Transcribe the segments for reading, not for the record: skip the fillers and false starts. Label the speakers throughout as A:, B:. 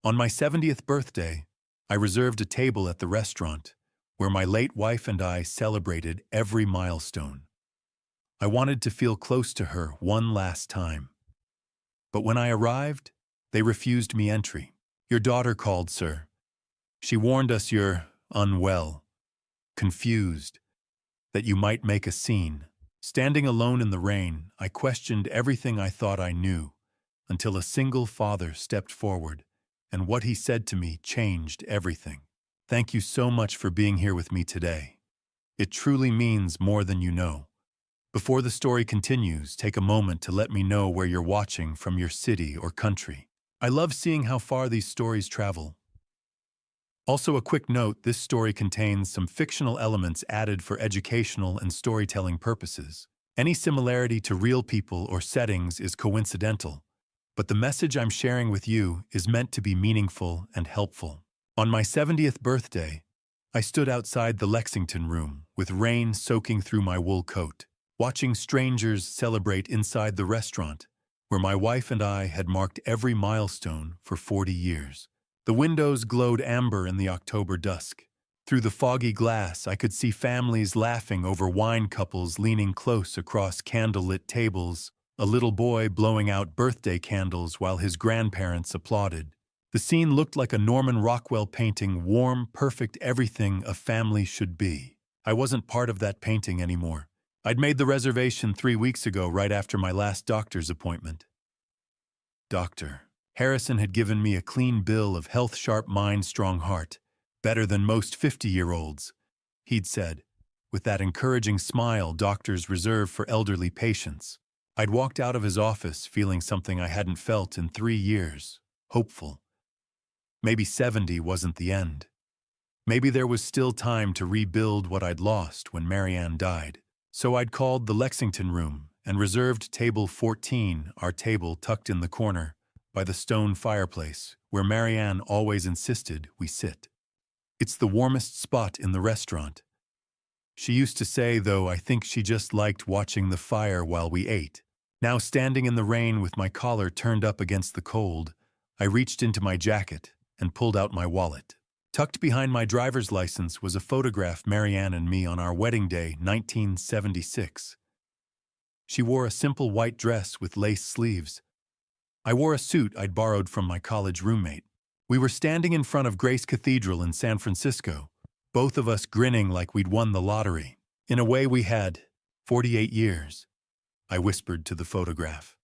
A: On my 70th birthday, I reserved a table at the restaurant where my late wife and I celebrated every milestone. I wanted to feel close to her one last time. But when I arrived, they refused me entry. "Your daughter called, sir. She warned us you're unwell, confused, that you might make a scene." Standing alone in the rain, I questioned everything I thought I knew, until a single father stepped forward, and what he said to me changed everything. "Thank you so much for being here with me today. It truly means more than you know." Before the story continues, take a moment to let me know where you're watching from, your city or country. I love seeing how far these stories travel. Also, a quick note, this story contains some fictional elements added for educational and storytelling purposes. Any similarity to real people or settings is coincidental, but the message I'm sharing with you is meant to be meaningful and helpful. On my 70th birthday, I stood outside the Lexington Room with rain soaking through my wool coat, watching strangers celebrate inside the restaurant where my wife and I had marked every milestone for 40 years. The windows glowed amber in the October dusk. Through the foggy glass, I could see families laughing over wine couples leaning close across candlelit tables, a little boy blowing out birthday candles while his grandparents applauded. The scene looked like a Norman Rockwell painting, warm, perfect, everything a family should be. I wasn't part of that painting anymore. I'd made the reservation 3 weeks ago, right after my last doctor's appointment. Doctor Harrison had given me a clean bill of health, sharp mind, strong heart. Better than most 50-year-olds, he'd said, with that encouraging smile doctors reserve for elderly patients. I'd walked out of his office feeling something I hadn't felt in 3 years, hopeful. Maybe 70 wasn't the end. Maybe there was still time to rebuild what I'd lost when Marianne died. So I'd called the Lexington Room and reserved table 14, our table tucked in the corner, by the stone fireplace, where Marianne always insisted we sit. "It's the warmest spot in the restaurant," she used to say, though I think she just liked watching the fire while we ate. Now, standing in the rain with my collar turned up against the cold, I reached into my jacket and pulled out my wallet. Tucked behind my driver's license was a photograph Marianne and me on our wedding day, 1976. She wore a simple white dress with lace sleeves. I wore a suit I'd borrowed from my college roommate. We were standing in front of Grace Cathedral in San Francisco, both of us grinning like we'd won the lottery. "In a way, we had 48 years, I whispered to the photograph.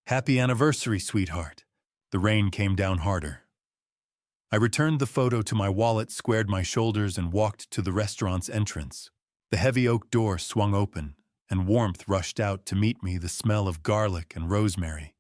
A: "Happy anniversary, sweetheart." The rain came down harder. I returned the photo to my wallet, squared my shoulders, and walked to the restaurant's entrance. The heavy oak door swung open, and warmth rushed out to meet me, the smell of garlic and rosemary,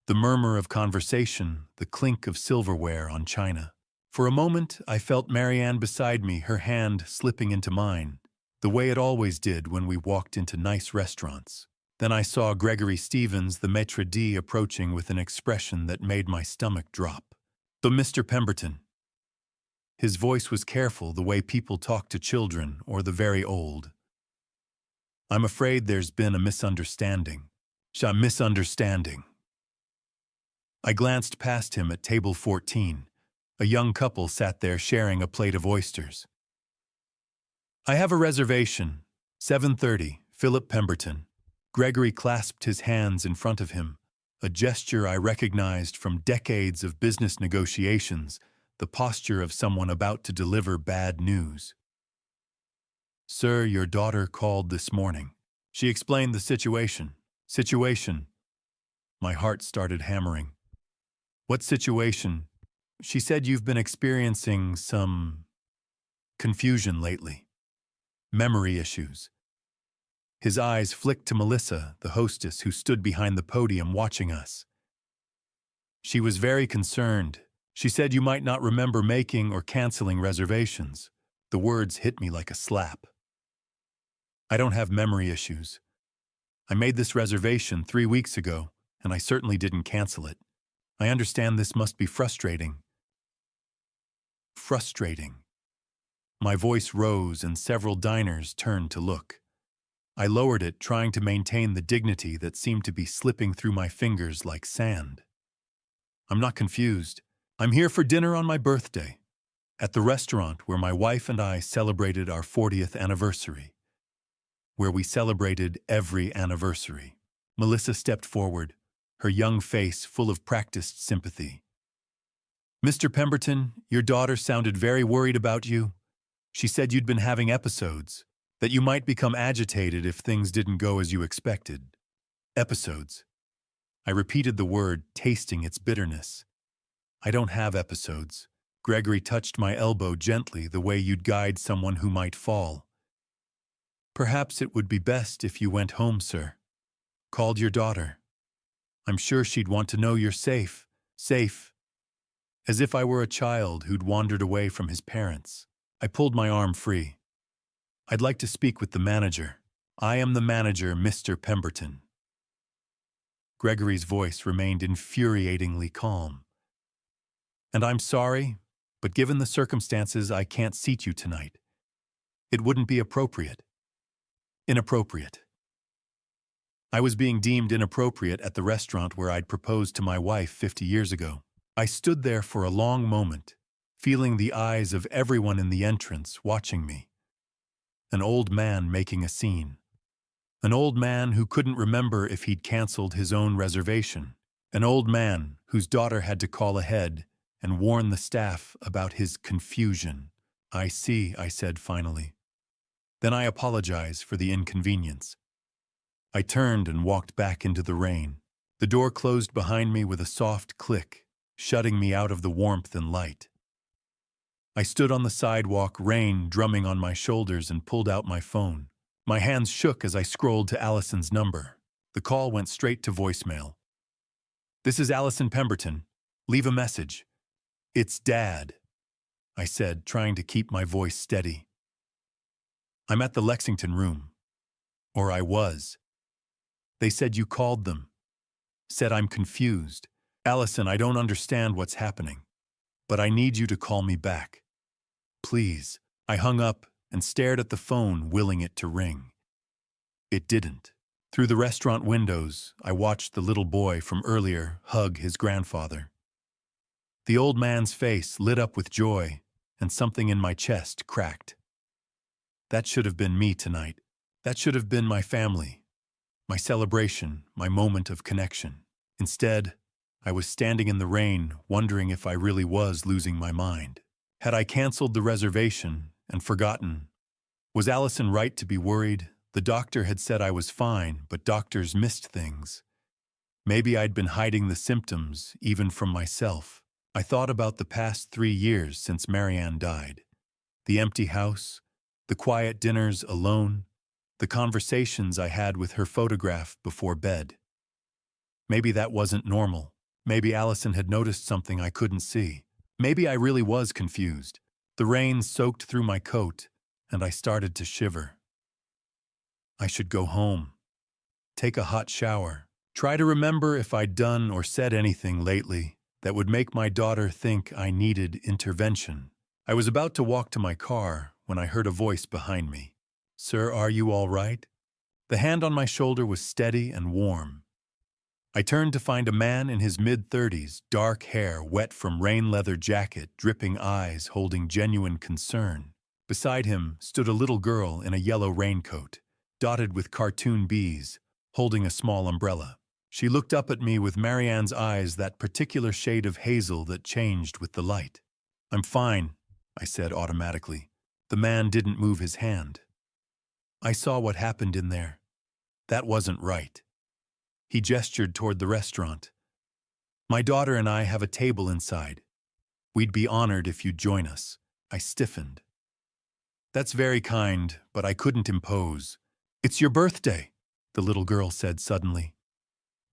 A: the murmur of conversation, the clink of silverware on china. For a moment, I felt Marianne beside me, her hand slipping into mine, the way it always did when we walked into nice restaurants. Then I saw Gregory Stevens, the maitre d', approaching with an expression that made my stomach drop. "So, Mr. Pemberton." His voice was careful, the way people talk to children or the very old. "I'm afraid there's been a misunderstanding." "A misunderstanding." I glanced past him at table 14. A young couple sat there sharing a plate of oysters. "I have a reservation, 7:30, Philip Pemberton." Gregory clasped his hands in front of him, a gesture I recognized from decades of business negotiations, the posture of someone about to deliver bad news. "Sir, your daughter called this morning." She explained the situation. "Situation?" My heart started hammering. "What situation?" "She said you've been experiencing some confusion lately. Memory issues." His eyes flicked to Melissa, the hostess who stood behind the podium watching us. "She was very concerned. She said you might not remember making or canceling reservations." The words hit me like a slap. "I don't have memory issues. I made this reservation 3 weeks ago, and I certainly didn't cancel it. I understand this must be frustrating." Frustrating. My voice rose and several diners turned to look. I lowered it, trying to maintain the dignity that seemed to be slipping through my fingers like sand. "I'm not confused. I'm here for dinner on my birthday, at the restaurant where my wife and I celebrated our 40th anniversary, where we celebrated every anniversary. Melissa stepped forward, her young face full of practiced sympathy. Mr. Pemberton, your daughter sounded very worried about you. She said you'd been having episodes, that you might become agitated if things didn't go as you expected. Episodes. I repeated the word, tasting its bitterness. I don't have episodes. Gregory touched my elbow gently the way you'd guide someone who might fall. Perhaps it would be best if you went home, sir. Called your daughter. I'm sure she'd want to know you're safe. Safe. As if I were a child who'd wandered away from his parents. I pulled my arm free. I'd like to speak with the manager. I am the manager, Mr. Pemberton. Gregory's voice remained infuriatingly calm. And I'm sorry, but given the circumstances, I can't seat you tonight. It wouldn't be appropriate. Inappropriate. I was being deemed inappropriate at the restaurant where I'd proposed to my wife 50 years ago. I stood there for a long moment, feeling the eyes of everyone in the entrance watching me. An old man making a scene. An old man who couldn't remember if he'd canceled his own reservation. An old man whose daughter had to call ahead and warn the staff about his confusion. I see, I said finally. Then I apologize for the inconvenience. I turned and walked back into the rain. The door closed behind me with a soft click, shutting me out of the warmth and light. I stood on the sidewalk, rain drumming on my shoulders, and pulled out my phone. My hands shook as I scrolled to Allison's number. The call went straight to voicemail. This is Allison Pemberton. Leave a message. It's Dad, I said, trying to keep my voice steady. I'm at the Lexington room. Or I was. They said you called them. Said I'm confused. Allison, I don't understand what's happening. But I need you to call me back. Please. I hung up and stared at the phone, willing it to ring. It didn't. Through the restaurant windows, I watched the little boy from earlier hug his grandfather. The old man's face lit up with joy, and something in my chest cracked. That should have been me tonight. That should have been my family, my celebration, my moment of connection. Instead, I was standing in the rain, wondering if I really was losing my mind. Had I canceled the reservation and forgotten? Was Allison right to be worried? The doctor had said I was fine, but doctors missed things. Maybe I'd been hiding the symptoms, even from myself. I thought about the past 3 years since Marianne died. The empty house, the quiet dinners alone, the conversations I had with her photograph before bed. Maybe that wasn't normal. Maybe Allison had noticed something I couldn't see. Maybe I really was confused. The rain soaked through my coat, and I started to shiver. I should go home, take a hot shower, try to remember if I'd done or said anything lately that would make my daughter think I needed intervention. I was about to walk to my car when I heard a voice behind me. Sir, are you all right? The hand on my shoulder was steady and warm. I turned to find a man in his mid-30s, dark hair wet from rain leather jacket, dripping eyes holding genuine concern. Beside him stood a little girl in a yellow raincoat, dotted with cartoon bees, holding a small umbrella. She looked up at me with Marianne's eyes, that particular shade of hazel that changed with the light. I'm fine, I said automatically. The man didn't move his hand. I saw what happened in there. That wasn't right. He gestured toward the restaurant. My daughter and I have a table inside. We'd be honored if you'd join us. I stiffened. That's very kind, but I couldn't impose. It's your birthday, the little girl said suddenly.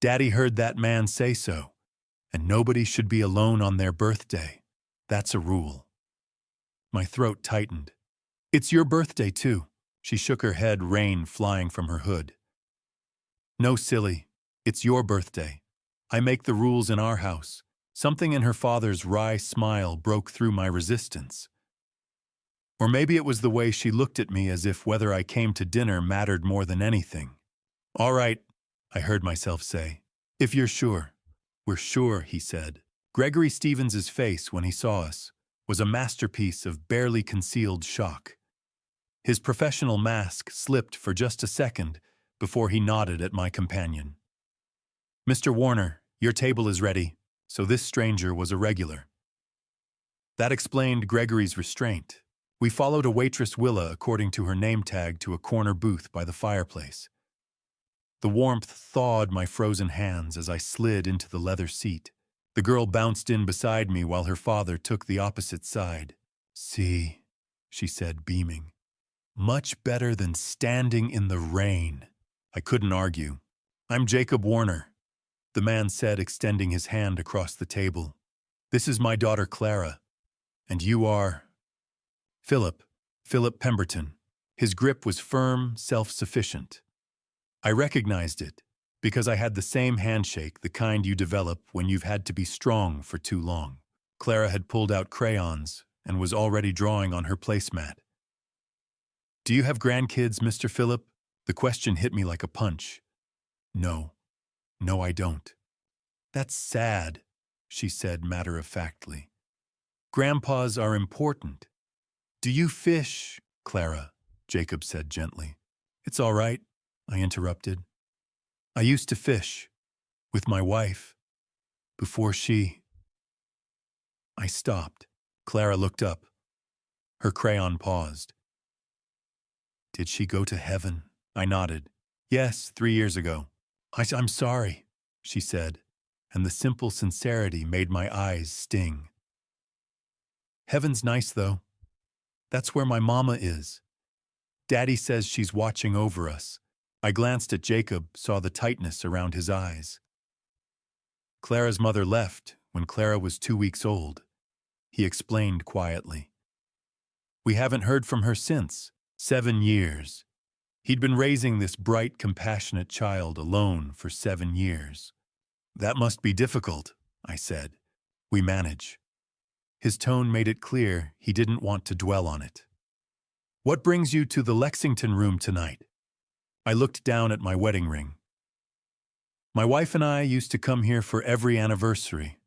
A: Daddy heard that man say so, and nobody should be alone on their birthday. That's a rule. My throat tightened. It's your birthday, too. She shook her head, rain flying from her hood. No, silly. It's your birthday. I make the rules in our house. Something in her father's wry smile broke through my resistance. Or maybe it was the way she looked at me, as if whether I came to dinner mattered more than anything. All right, I heard myself say. If you're sure. We're sure, he said. Gregory Stevens's face when he saw us was a masterpiece of barely concealed shock. His professional mask slipped for just a second before he nodded at my companion. "Mr. Warner, your table is ready," so this stranger was a regular. That explained Gregory's restraint. We followed a waitress Willa according to her name tag to a corner booth by the fireplace. The warmth thawed my frozen hands as I slid into the leather seat. The girl bounced in beside me while her father took the opposite side. "See," she said, beaming. "Much better than standing in the rain." I couldn't argue. "I'm Jacob Warner," the man said, extending his hand across the table. "This is my daughter Clara. And you are—" Philip Pemberton." His grip was firm, self-sufficient. I recognized it because I had the same handshake, the kind you develop when you've had to be strong for too long. Clara had pulled out crayons and was already drawing on her placemat. "Do you have grandkids, Mr. Philip?" The question hit me like a punch. No, I don't." "That's sad," she said matter-of-factly. "Grandpas are important." "Do you fish, Clara?" Jacob said gently. "It's all right," I interrupted. "I used to fish with my wife before she—" I stopped. Clara looked up. Her crayon paused. "Did she go to heaven?" I nodded. "Yes, 3 years ago." I'm sorry," she said, and the simple sincerity made my eyes sting. "Heaven's nice, though. That's where my mama is. Daddy says she's watching over us." I glanced at Jacob, saw the tightness around his eyes. "Clara's mother left when Clara was 2 weeks old," he explained quietly. "We haven't heard from her since. 7 years. He'd been raising this bright, compassionate child alone for 7 years. "That must be difficult," I said. "We manage." His tone made it clear he didn't want to dwell on it. "What brings you to the Lexington room tonight?" I looked down at my wedding ring. "My wife and I used to come here for every anniversary.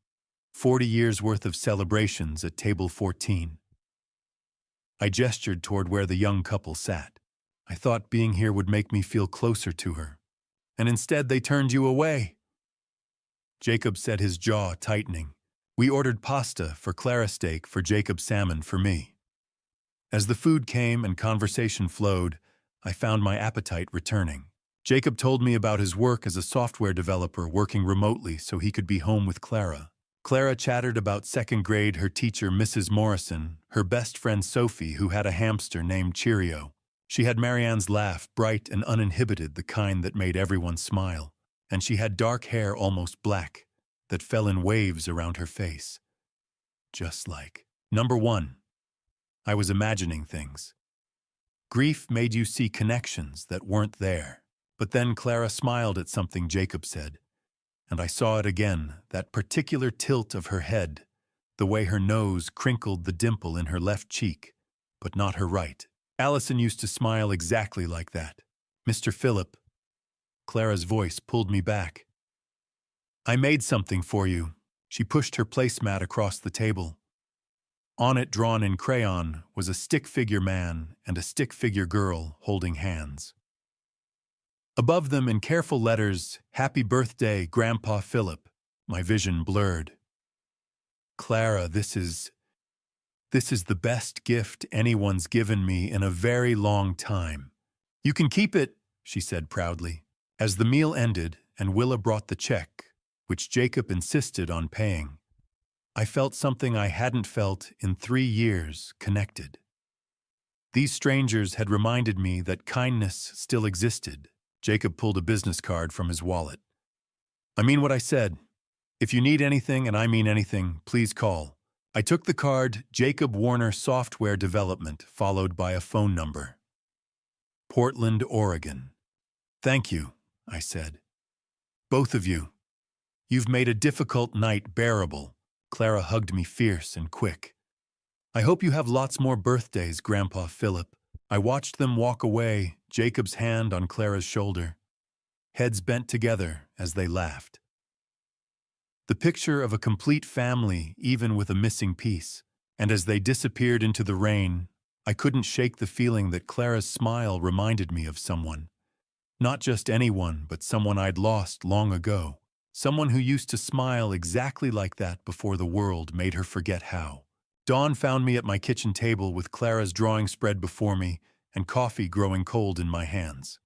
A: 40 years worth of celebrations at table 14. I gestured toward where the young couple sat. "I thought being here would make me feel closer to her. And instead they turned you away." Jacob said, his jaw tightening. "We ordered pasta for Clara, steak for Jacob, salmon for me." As the food came and conversation flowed, I found my appetite returning. Jacob told me about his work as a software developer working remotely so he could be home with Clara. Clara chattered about 2nd grade, her teacher, Mrs. Morrison, her best friend Sophie, who had a hamster named Cheerio. She had Marianne's laugh, bright and uninhibited, the kind that made everyone smile. And she had dark hair, almost black, that fell in waves around her face. Just like number 1. I was imagining things. Grief made you see connections that weren't there. But then Clara smiled at something Jacob said, and I saw it again, that particular tilt of her head, the way her nose crinkled the dimple in her left cheek, but not her right. Allison used to smile exactly like that. "Mr. Philip." Clara's voice pulled me back. "I made something for you." She pushed her placemat across the table. On it, drawn in crayon, was a stick figure man and a stick figure girl holding hands. Above them, in careful letters, "Happy birthday, Grandpa Philip." My vision blurred. "Clara, this is the best gift anyone's given me in a very long time." "You can keep it," she said proudly. As the meal ended and Willa brought the check, which Jacob insisted on paying, I felt something I hadn't felt in 3 years, connected. These strangers had reminded me that kindness still existed. Jacob pulled a business card from his wallet. "I mean what I said. If you need anything, and I mean anything, please call." I took the card, Jacob Warner Software Development, followed by a phone number. Portland, Oregon. "Thank you," I said. "Both of you. You've made a difficult night bearable." Clara hugged me fierce and quick. "I hope you have lots more birthdays, Grandpa Philip." I watched them walk away, Jacob's hand on Clara's shoulder. Heads bent together as they laughed. The picture of a complete family, even with a missing piece. And as they disappeared into the rain, I couldn't shake the feeling that Clara's smile reminded me of someone. Not just anyone, but someone I'd lost long ago. Someone who used to smile exactly like that before the world made her forget how. Dawn found me at my kitchen table with Clara's drawing spread before me and coffee growing cold in my hands.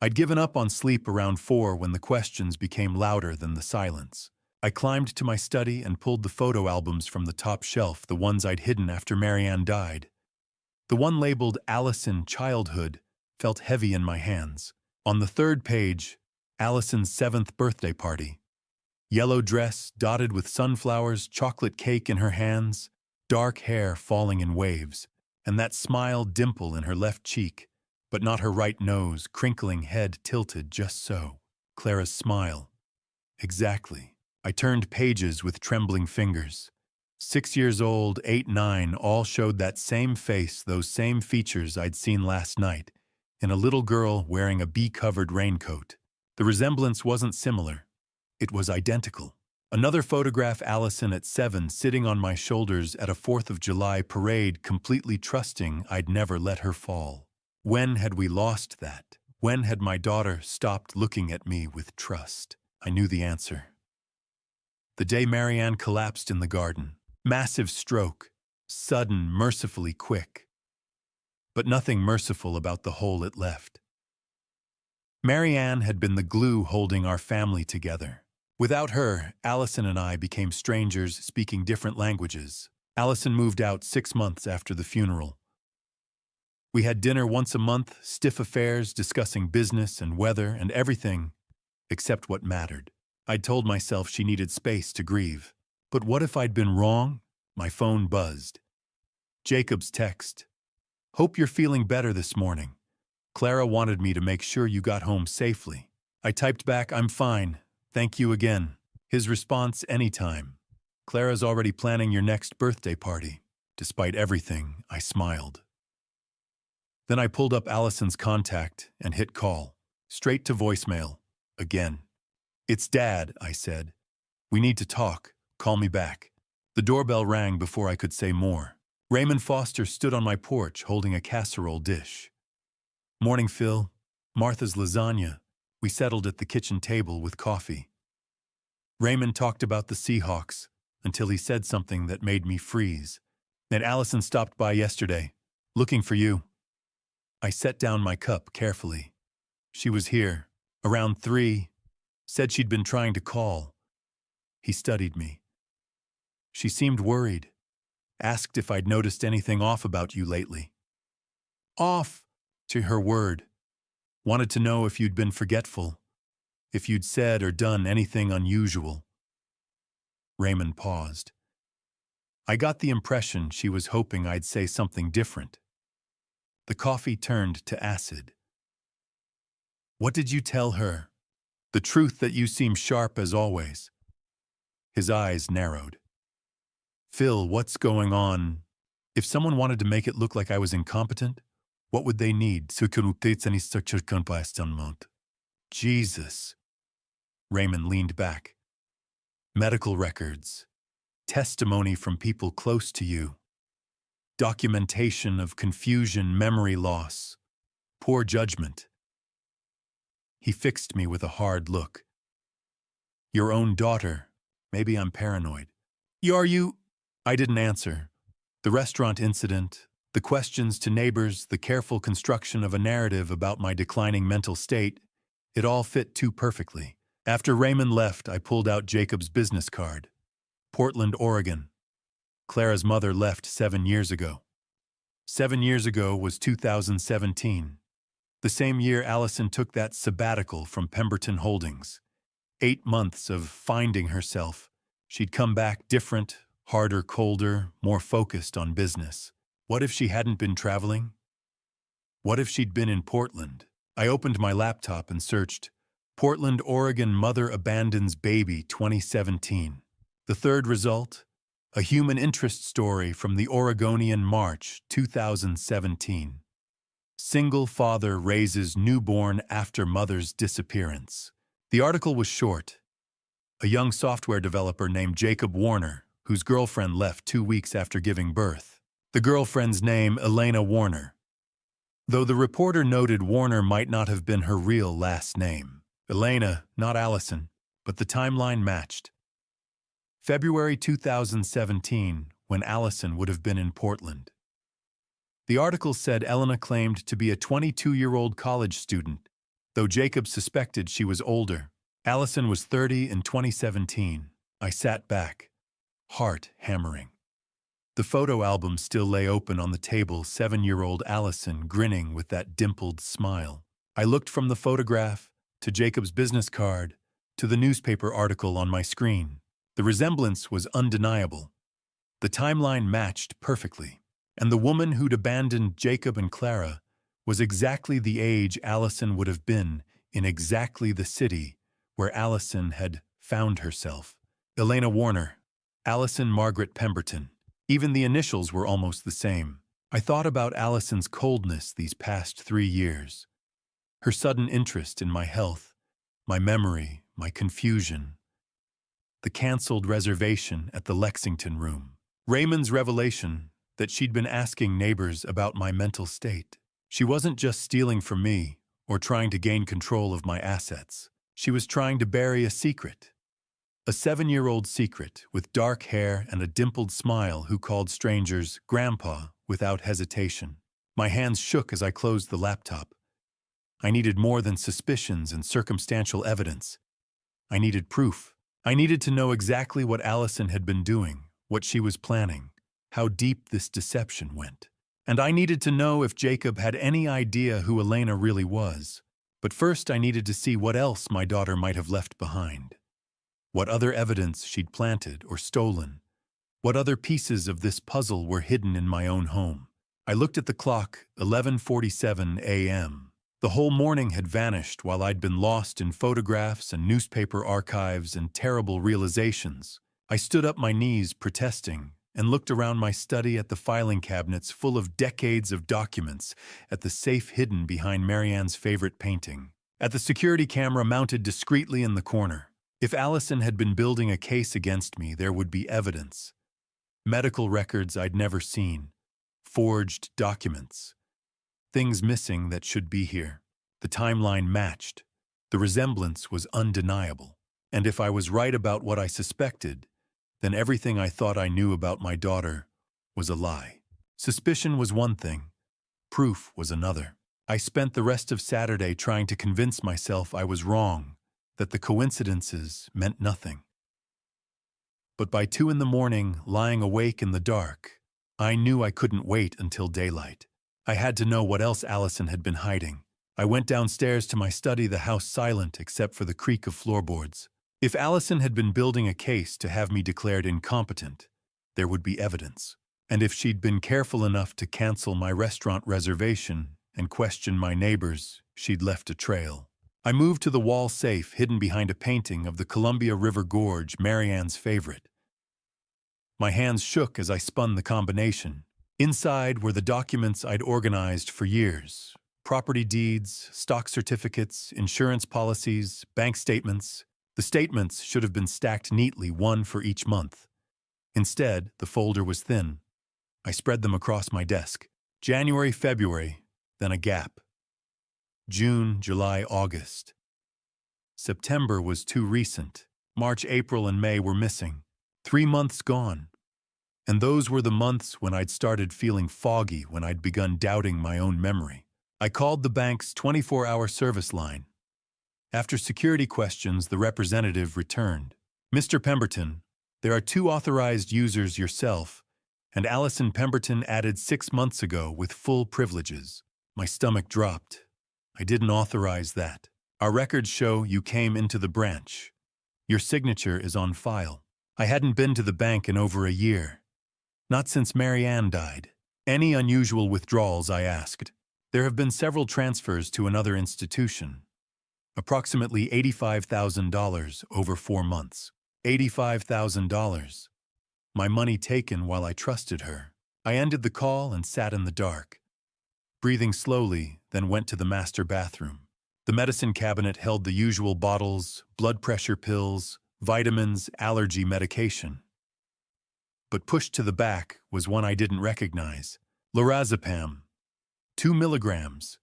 A: I'd given up on sleep around 4 when the questions became louder than the silence. I climbed to my study and pulled the photo albums from the top shelf, the ones I'd hidden after Marianne died. The one labeled Allison Childhood felt heavy in my hands. On the third page, Allison's 7th birthday party. Yellow dress dotted with sunflowers, chocolate cake in her hands, dark hair falling in waves, and that smile dimple in her left cheek, but not her right nose, crinkling head tilted just so. Clara's smile. Exactly. I turned pages with trembling fingers. 6 years old, 8, 9, all showed that same face, those same features I'd seen last night, in a little girl wearing a bee-covered raincoat. The resemblance wasn't similar. It was identical. Another photograph, Allison at 7, sitting on my shoulders at a 4th of July parade, completely trusting I'd never let her fall. When had we lost that? When had my daughter stopped looking at me with trust? I knew the answer. The day Marianne collapsed in the garden. Massive stroke, sudden, mercifully quick. But nothing merciful about the hole it left. Marianne had been the glue holding our family together. Without her, Allison and I became strangers speaking different languages. Allison moved out 6 months after the funeral. We had dinner once a month, stiff affairs, discussing business and weather and everything except what mattered. I'd told myself she needed space to grieve. But what if I'd been wrong? My phone buzzed. Jacob's text. Hope you're feeling better this morning. Clara wanted me to make sure you got home safely. I typed back, I'm fine. Thank you again. His response, anytime. Clara's already planning your next birthday party. Despite everything, I smiled. Then I pulled up Allison's contact and hit call. Straight to voicemail. Again. It's Dad, I said. We need to talk. Call me back. The doorbell rang before I could say more. Raymond Foster stood on my porch holding a casserole dish. Morning, Phil. Martha's lasagna. We settled at the kitchen table with coffee. Raymond talked about the Seahawks until he said something that made me freeze. And Allison stopped by yesterday, looking for you. I set down my cup carefully. She was here, around 3, said she'd been trying to call. He studied me. She seemed worried, asked if I'd noticed anything off about you lately. Off, to her word. Wanted to know if you'd been forgetful, if you'd said or done anything unusual. Raymond paused. I got the impression she was hoping I'd say something different. The coffee turned to acid. What did you tell her? The truth that you seem sharp as always. His eyes narrowed. Phil, what's going on? If someone wanted to make it look like I was incompetent, what would they need? Jesus. Raymond leaned back. Medical records. Testimony from people close to you. Documentation of confusion, memory loss. Poor judgment. He fixed me with a hard look. Your own daughter. Maybe I'm paranoid. Are you? I didn't answer. The restaurant incident, the questions to neighbors, the careful construction of a narrative about my declining mental state, it all fit too perfectly. After Raymond left, I pulled out Jacob's business card. Portland, Oregon. Clara's mother left 7 years ago. 7 years ago was 2017. The same year Allison took that sabbatical from Pemberton Holdings. 8 months of finding herself. She'd come back different, harder, colder, more focused on business. What if she hadn't been traveling? What if she'd been in Portland? I opened my laptop and searched, Portland, Oregon mother abandons baby 2017. The third result? A human interest story from the Oregonian, March 2017. Single father raises newborn after mother's disappearance. The article was short. a young software developer named Jacob Warner, whose girlfriend left 2 weeks after giving birth. The girlfriend's name, Elena Warner, though the reporter noted Warner might not have been her real last name. Elena, not Allison, but the timeline matched. February 2017, when Allison would have been in Portland. The article said Elena claimed to be a 22-year-old college student, though Jacob suspected she was older. Allison was 30 in 2017. I sat back, heart hammering. The photo album still lay open on the table, 7-year-old Allison grinning with that dimpled smile. I looked from the photograph to Jacob's business card to the newspaper article on my screen. The resemblance was undeniable. The timeline matched perfectly, and the woman who'd abandoned Jacob and Clara was exactly the age Allison would have been in exactly the city where Allison had found herself. Elena Warner, Allison Margaret Pemberton. Even the initials were almost the same. I thought about Allison's coldness these past 3 years, her sudden interest in my health, my memory, my confusion, the canceled reservation at the Lexington room, Raymond's revelation that she'd been asking neighbors about my mental state. She wasn't just stealing from me or trying to gain control of my assets. She was trying to bury a secret. A 7-year-old secret with dark hair and a dimpled smile who called strangers Grandpa without hesitation. My hands shook as I closed the laptop. I needed more than suspicions and circumstantial evidence. I needed proof. I needed to know exactly what Allison had been doing, what she was planning, how deep this deception went. And I needed to know if Jacob had any idea who Elena really was. But first I needed to see what else my daughter might have left behind. What other evidence she'd planted or stolen. What other pieces of this puzzle were hidden in my own home. I looked at the clock, 11:47 a.m. The whole morning had vanished while I'd been lost in photographs and newspaper archives and terrible realizations. I stood up my knees protesting and looked around my study at the filing cabinets full of decades of documents, at the safe hidden behind Marianne's favorite painting, at the security camera mounted discreetly in the corner. If Allison had been building a case against me, there would be evidence. Medical records I'd never seen. Forged documents. Things missing that should be here. The timeline matched. The resemblance was undeniable. And if I was right about what I suspected, then everything I thought I knew about my daughter was a lie. Suspicion was one thing. Proof was another. I spent the rest of Saturday trying to convince myself I was wrong, that the coincidences meant nothing. But by 2 a.m, lying awake in the dark, I knew I couldn't wait until daylight. I had to know what else Allison had been hiding. I went downstairs to my study, the house silent except for the creak of floorboards. If Allison had been building a case to have me declared incompetent, there would be evidence. And if she'd been careful enough to cancel my restaurant reservation and question my neighbors, she'd left a trail. I moved to the wall safe hidden behind a painting of the Columbia River Gorge, Marianne's favorite. My hands shook as I spun the combination. Inside were the documents I'd organized for years. Property deeds, stock certificates, insurance policies, bank statements. The statements should have been stacked neatly, one for each month. Instead, the folder was thin. I spread them across my desk. January, February, then a gap. June, July, August. September was too recent. March, April, and May were missing. 3 months gone. And those were the months when I'd started feeling foggy, when I'd begun doubting my own memory. I called the bank's 24-hour service line. After security questions, the representative returned. Mr. Pemberton, there are 2 authorized users, yourself, and Allison Pemberton added 6 months ago with full privileges. My stomach dropped. I didn't authorize that. Our records show you came into the branch. Your signature is on file. I hadn't been to the bank in over a year. Not since Marianne died. Any unusual withdrawals, I asked. There have been several transfers to another institution. Approximately $85,000 over 4 months. $85,000. My money taken while I trusted her. I ended the call and sat in the dark. Breathing slowly, then went to the master bathroom. The medicine cabinet held the usual bottles, blood pressure pills, vitamins, allergy medication. But pushed to the back was one I didn't recognize. Lorazepam, 2 milligrams.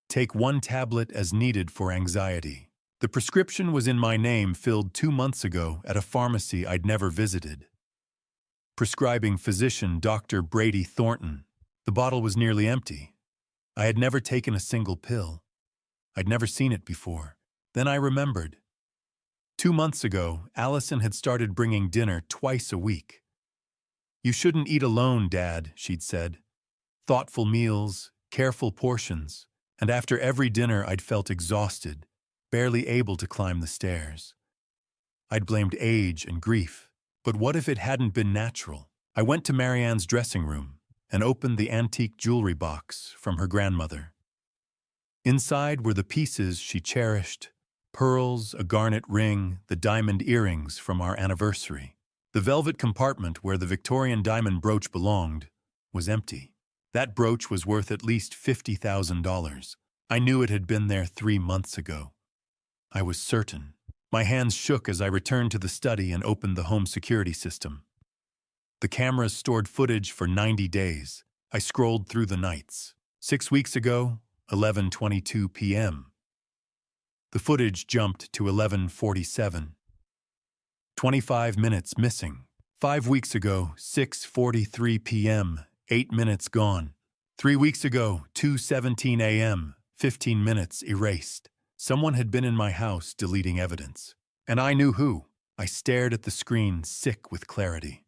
A: Take 1 tablet as needed for anxiety. The prescription was in my name, filled 2 months ago at a pharmacy I'd never visited. Prescribing physician Dr. Brady Thornton. The bottle was nearly empty. I had never taken a single pill. I'd never seen it before. Then I remembered. 2 months ago, Allison had started bringing dinner twice a week. "You shouldn't eat alone, Dad," she'd said. Thoughtful meals, careful portions, and after every dinner I'd felt exhausted, barely able to climb the stairs. I'd blamed age and grief, but what if it hadn't been natural? I went to Marianne's dressing room and opened the antique jewelry box from her grandmother. Inside were the pieces she cherished: pearls, a garnet ring, the diamond earrings from our anniversary. The velvet compartment where the Victorian diamond brooch belonged was empty. That brooch was worth at least $50,000. I knew it had been there 3 months ago. I was certain. My hands shook as I returned to the study and opened the home security system. The cameras stored footage for 90 days. I scrolled through the nights. 6 weeks ago, 11:22 p.m. The footage jumped to 11:47. 25 minutes missing. 5 weeks ago, 6:43 p.m., 8 minutes gone. 3 weeks ago, 2:17 a.m., 15 minutes erased. Someone had been in my house deleting evidence. And I knew who. I stared at the screen, sick with clarity.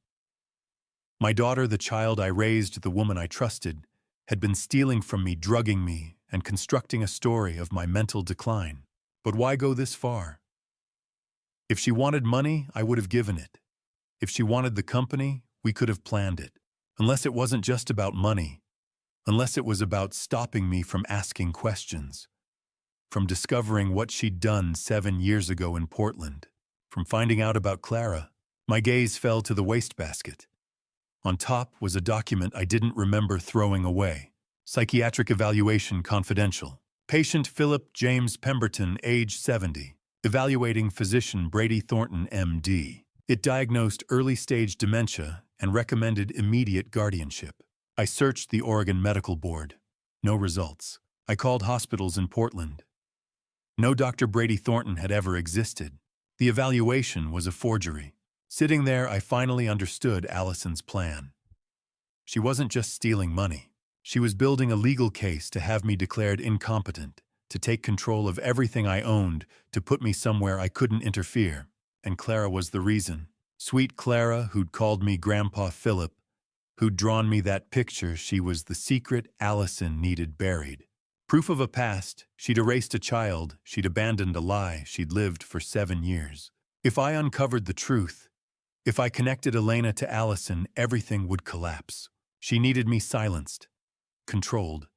A: My daughter, the child I raised, the woman I trusted, had been stealing from me, drugging me, and constructing a story of my mental decline. But why go this far? If she wanted money, I would have given it. If she wanted the company, we could have planned it. Unless it wasn't just about money. Unless it was about stopping me from asking questions. From discovering what she'd done 7 years ago in Portland. From finding out about Clara. My gaze fell to the wastebasket. On top was a document I didn't remember throwing away. Psychiatric evaluation confidential. Patient Philip James Pemberton, age 70. Evaluating physician Brady Thornton, M.D. It diagnosed early-stage dementia and recommended immediate guardianship. I searched the Oregon Medical Board. No results. I called hospitals in Portland. No Dr. Brady Thornton had ever existed. The evaluation was a forgery. Sitting there, I finally understood Allison's plan. She wasn't just stealing money. She was building a legal case to have me declared incompetent, to take control of everything I owned, to put me somewhere I couldn't interfere. And Clara was the reason. Sweet Clara, who'd called me Grandpa Philip, who'd drawn me that picture. She was the secret Allison needed buried. Proof of a past. She'd erased a child. She'd abandoned a lie she'd lived for 7 years. If I uncovered the truth, if I connected Elena to Allison, everything would collapse. She needed me silenced, controlled,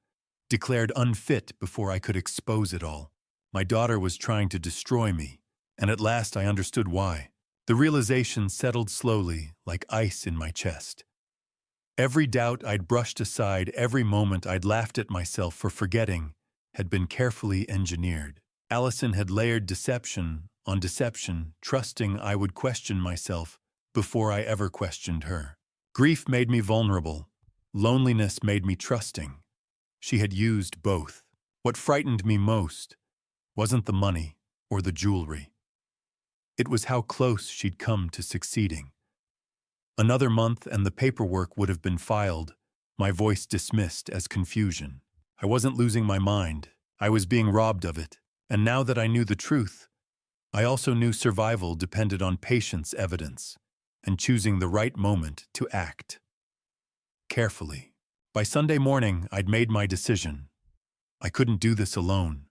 A: declared unfit before I could expose it all. My daughter was trying to destroy me, and at last I understood why. The realization settled slowly, like ice in my chest. Every doubt I'd brushed aside, every moment I'd laughed at myself for forgetting, had been carefully engineered. Allison had layered deception on deception, trusting I would question myself before I ever questioned her. Grief made me vulnerable. Loneliness made me trusting. She had used both. What frightened me most wasn't the money or the jewelry. It was how close she'd come to succeeding. Another month and the paperwork would have been filed, my voice dismissed as confusion. I wasn't losing my mind. I was being robbed of it. And now that I knew the truth, I also knew survival depended on patience, evidence, and choosing the right moment to act. Carefully. By Sunday morning, I'd made my decision. I couldn't do this alone.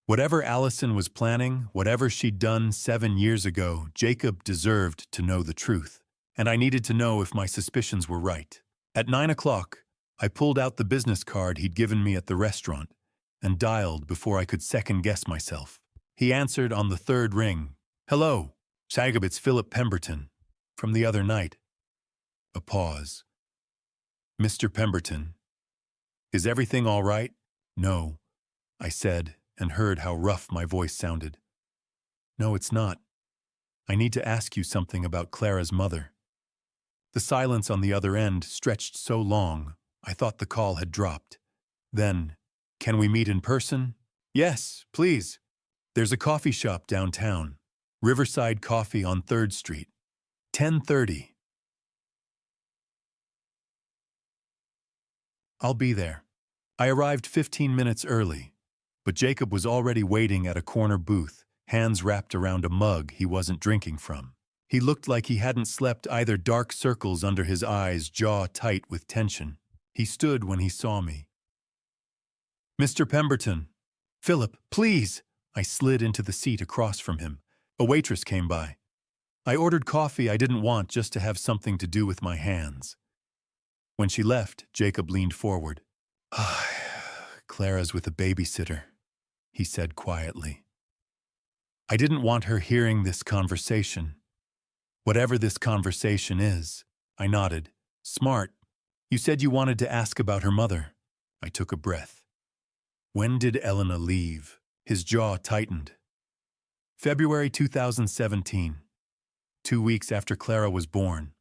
A: Whatever Allison was planning, whatever she'd done 7 years ago, Jacob deserved to know the truth. And I needed to know if my suspicions were right. At 9 o'clock, I pulled out the business card he'd given me at the restaurant and dialed before I could second-guess myself. He answered on the third ring. "Hello, Jacob, it's Philip Pemberton. From the other night." A pause. "Mr. Pemberton, is everything all right?" "No," I said, and heard how rough my voice sounded. "No, it's not. I need to ask you something about Clara's mother. The silence on the other end stretched so long, I thought the call had dropped. Then, can we meet in person? Yes, please. There's a coffee shop downtown. Riverside Coffee on 3rd Street. 10:30. I'll be there. I arrived 15 minutes early, but Jacob was already waiting at a corner booth, hands wrapped around a mug he wasn't drinking from. He looked like he hadn't slept either, dark circles under his eyes, jaw tight with tension. He stood when he saw me. Mr. Pemberton. Philip, please! I slid into the seat across from him. A waitress came by. I ordered coffee I didn't want just to have something to do with my hands. When she left, Jacob leaned forward. Clara's with a babysitter, he said quietly. I didn't want her hearing this conversation. Whatever this conversation is, I nodded. Smart. You said you wanted to ask about her mother. I took a breath. When did Elena leave? His jaw tightened. February 2017. 2 weeks after Clara was born.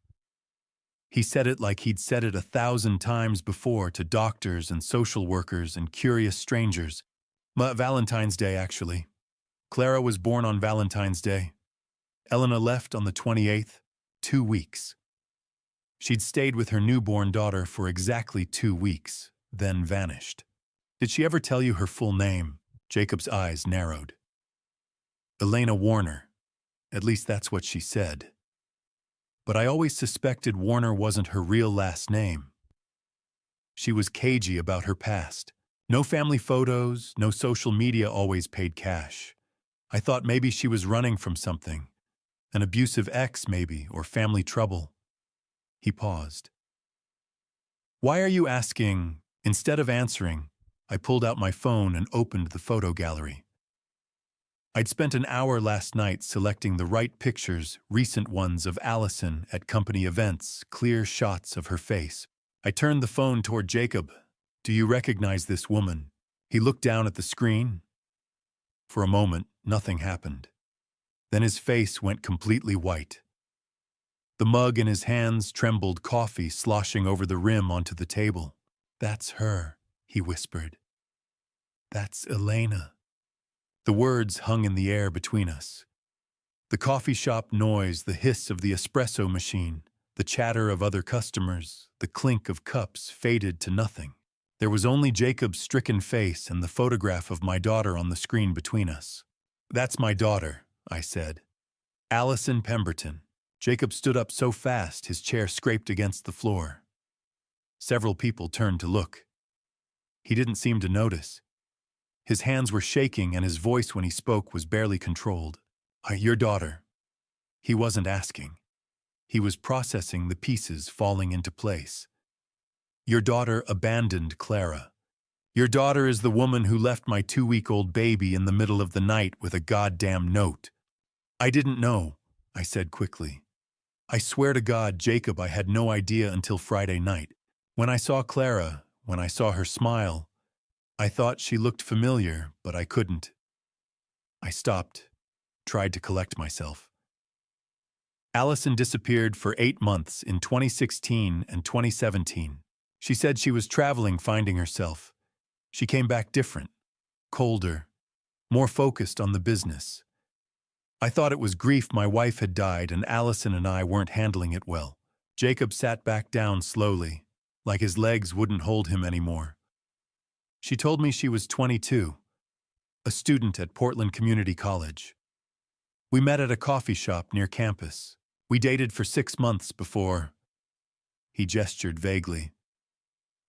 A: He said it like he'd said it 1,000 times before to doctors and social workers and curious strangers. Valentine's Day, actually. Clara was born on Valentine's Day. Elena left on the 28th, 2 weeks. She'd stayed with her newborn daughter for exactly 2 weeks, then vanished. Did she ever tell you her full name? Jacob's eyes narrowed. Elena Warner. At least that's what she said. But I always suspected Warner wasn't her real last name. She was cagey about her past. No family photos, no social media always paid cash. I thought maybe she was running from something. An abusive ex, maybe, or family trouble. He paused. Why are you asking? Instead of answering, I pulled out my phone and opened the photo gallery. I'd spent an hour last night selecting the right pictures, recent ones of Allison at company events, clear shots of her face. I turned the phone toward Jacob. Do you recognize this woman? He looked down at the screen. For a moment, nothing happened. Then his face went completely white. The mug in his hands trembled, coffee sloshing over the rim onto the table. That's her, he whispered. That's Elena. The words hung in the air between us. The coffee shop noise, the hiss of the espresso machine, the chatter of other customers, the clink of cups faded to nothing. There was only Jacob's stricken face and the photograph of my daughter on the screen between us. That's my daughter, I said. Allison Pemberton. Jacob stood up so fast his chair scraped against the floor. Several people turned to look. He didn't seem to notice. His hands were shaking and his voice when he spoke was barely controlled. Your daughter. He wasn't asking. He was processing the pieces falling into place. Your daughter abandoned Clara. Your daughter is the woman who left my 2-week-old baby in the middle of the night with a goddamn note. I didn't know, I said quickly. I swear to God, Jacob, I had no idea until Friday night. When I saw Clara, when I saw her smile, I thought she looked familiar, but I couldn't. I stopped, tried to collect myself. Allison disappeared for 8 months in 2016 and 2017. She said she was traveling, finding herself. She came back different, colder, more focused on the business. I thought it was grief my wife had died and Allison and I weren't handling it well. Jacob sat back down slowly, like his legs wouldn't hold him anymore. She told me she was 22, a student at Portland Community College. We met at a coffee shop near campus. We dated for 6 months before... He gestured vaguely.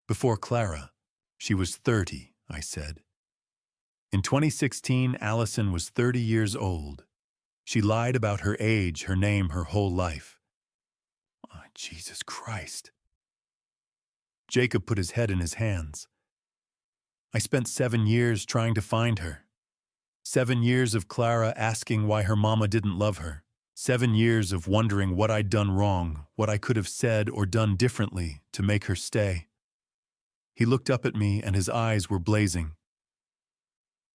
A: Before Clara. She was 30, I said. In 2016, Allison was 30 years old. She lied about her age, her name, her whole life. Oh, Jesus Christ. Jacob put his head in his hands. I spent 7 years trying to find her. 7 years of Clara asking why her mama didn't love her. 7 years of wondering what I'd done wrong, what I could have said or done differently to make her stay. He looked up at me and his eyes were blazing.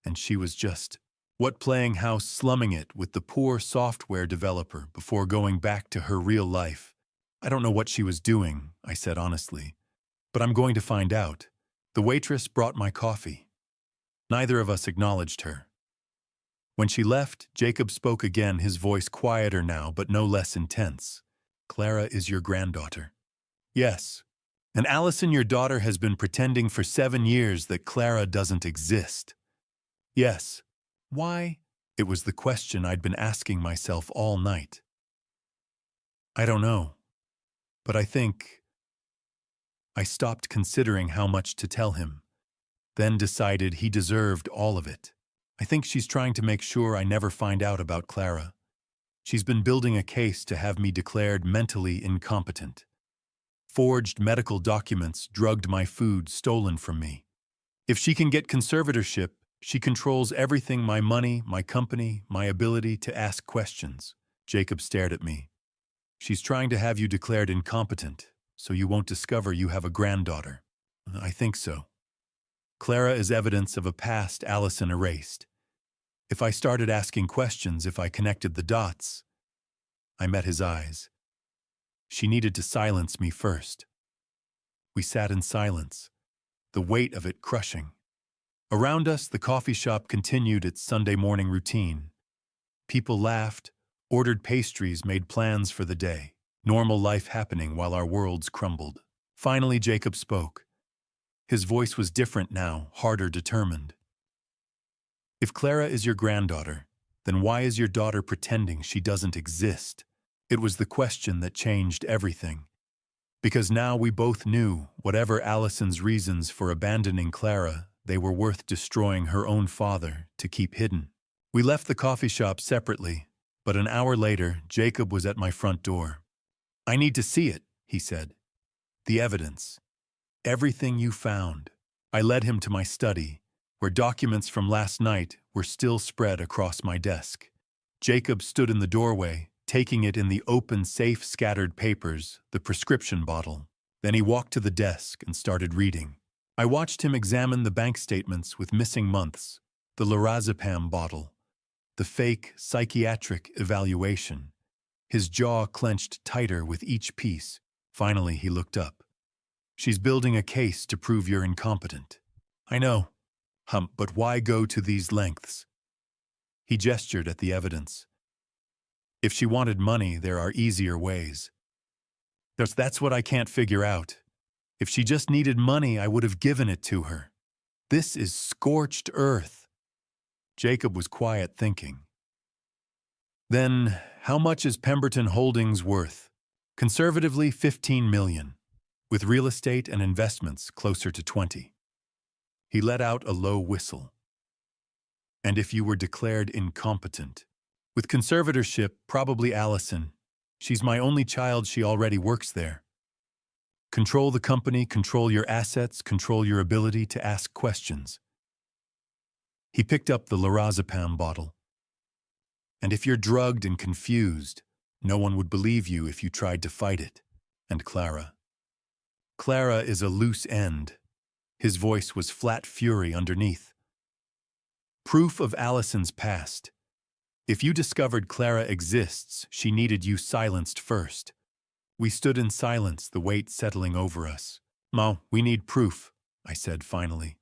A: And she was just What playing house slumming it with the poor software developer before going back to her real life? I don't know what she was doing, I said honestly, but I'm going to find out. The waitress brought my coffee. Neither of us acknowledged her. When she left, Jacob spoke again, his voice quieter now, but no less intense. Clara is your granddaughter. Yes. And Allison, your daughter, has been pretending for 7 years that Clara doesn't exist. Yes. Why? It was the question I'd been asking myself all night. I don't know. But I think I stopped considering how much to tell him, then decided he deserved all of it. I think she's trying to make sure I never find out about Clara. She's been building a case to have me declared mentally incompetent. Forged medical documents, drugged my food, stolen from me. If she can get conservatorship, she controls everything: my money, my company, my ability to ask questions. Jacob stared at me. She's trying to have you declared incompetent, so you won't discover you have a granddaughter. I think so. Clara is evidence of a past Allison erased. If I started asking questions, if I connected the dots, I met his eyes. She needed to silence me first. We sat in silence, the weight of it crushing. Around us, the coffee shop continued its Sunday morning routine. People laughed, ordered pastries, made plans for the day. Normal life happening while our worlds crumbled. Finally, Jacob spoke. His voice was different now, harder, determined. If Clara is your granddaughter, then why is your daughter pretending she doesn't exist? It was the question that changed everything. Because now we both knew, whatever Allison's reasons for abandoning Clara, they were worth destroying her own father to keep hidden. We left the coffee shop separately, but an hour later, Jacob was at my front door. I need to see it, he said. The evidence. Everything you found. I led him to my study, where documents from last night were still spread across my desk. Jacob stood in the doorway, taking it in the open safe, scattered papers, the prescription bottle. Then he walked to the desk and started reading. I watched him examine the bank statements with missing months, the lorazepam bottle, the fake psychiatric evaluation. His jaw clenched tighter with each piece. Finally, he looked up. She's building a case to prove you're incompetent. I know. But why go to these lengths? He gestured at the evidence. If she wanted money, there are easier ways. That's what I can't figure out. If she just needed money, I would have given it to her. This is scorched earth. Jacob was quiet, thinking. Then, how much is Pemberton Holdings worth? Conservatively, $15 million, with real estate and investments closer to 20. He let out a low whistle. And if you were declared incompetent? With conservatorship, probably Allison. She's my only child, she already works there. Control the company, control your assets, control your ability to ask questions. He picked up the lorazepam bottle. And if you're drugged and confused, no one would believe you if you tried to fight it. And Clara. Clara is a loose end. His voice was flat fury underneath. Proof of Allison's past. If you discovered Clara exists, she needed you silenced first. We stood in silence, the weight settling over us. Ma, we need proof, I said finally.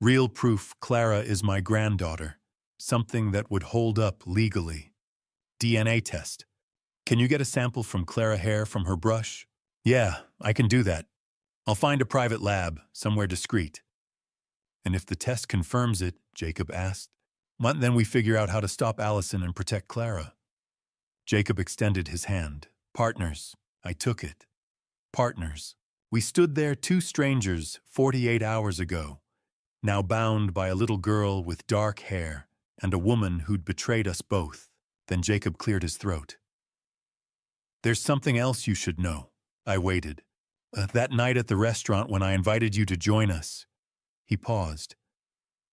A: Real proof Clara is my granddaughter. Something that would hold up legally. DNA test. Can you get a sample from Clara hair from her brush? Yeah, I can do that. I'll find a private lab, somewhere discreet. And if the test confirms it, Jacob asked, then we figure out how to stop Allison and protect Clara. Jacob extended his hand. Partners. I took it. Partners. We stood there, two strangers, 48 hours ago, now bound by a little girl with dark hair and a woman who'd betrayed us both. Then Jacob cleared his throat. There's something else you should know. I waited. That night at the restaurant when I invited you to join us. He paused.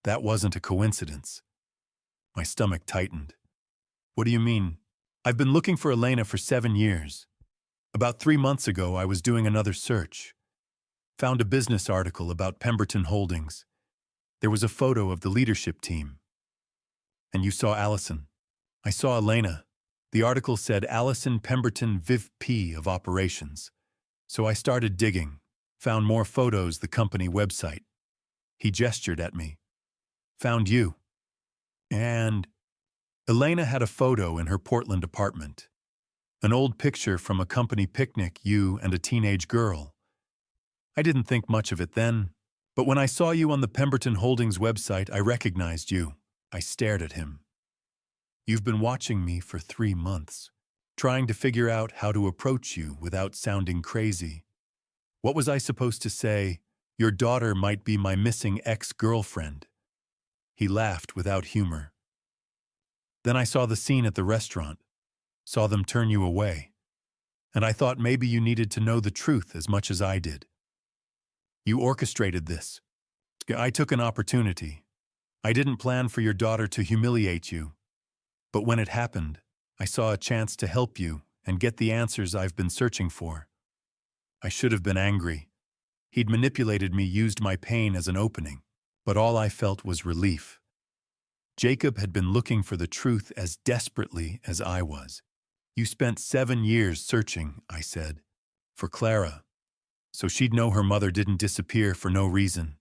A: That wasn't a coincidence. My stomach tightened. What do you mean? I've been looking for Elena for 7 years. About 3 months ago, I was doing another search. Found a business article about Pemberton Holdings. There was a photo of the leadership team. And you saw Allison. I saw Elena. The article said Allison Pemberton Viv P of Operations. So I started digging, found more photos, the company website. He gestured at me. Found you. And Elena had a photo in her Portland apartment. An old picture from a company picnic, you and a teenage girl. I didn't think much of it then, but when I saw you on the Pemberton Holdings website, I recognized you. I stared at him. You've been watching me for 3 months, trying to figure out how to approach you without sounding crazy. What was I supposed to say? Your daughter might be my missing ex-girlfriend. He laughed without humor. Then I saw the scene at the restaurant, saw them turn you away, and I thought maybe you needed to know the truth as much as I did. You orchestrated this. I took an opportunity. I didn't plan for your daughter to humiliate you. But when it happened, I saw a chance to help you and get the answers I've been searching for. I should have been angry. He'd manipulated me, used my pain as an opening, but all I felt was relief. Jacob had been looking for the truth as desperately as I was. You spent 7 years searching, I said, for Clara, so she'd know her mother didn't disappear for no reason.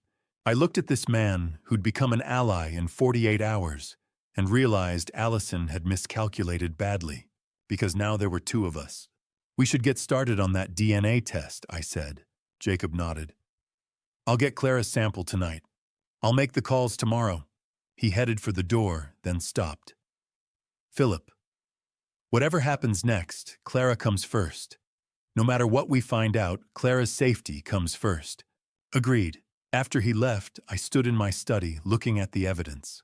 A: I looked at this man who'd become an ally in 48 hours and realized Allison had miscalculated badly, because now there were 2 of us. We should get started on that DNA test, I said. Jacob nodded. I'll get Clara's sample tonight. I'll make the calls tomorrow. He headed for the door, then stopped. Philip, whatever happens next, Clara comes first. No matter what we find out, Clara's safety comes first. Agreed. After he left, I stood in my study looking at the evidence.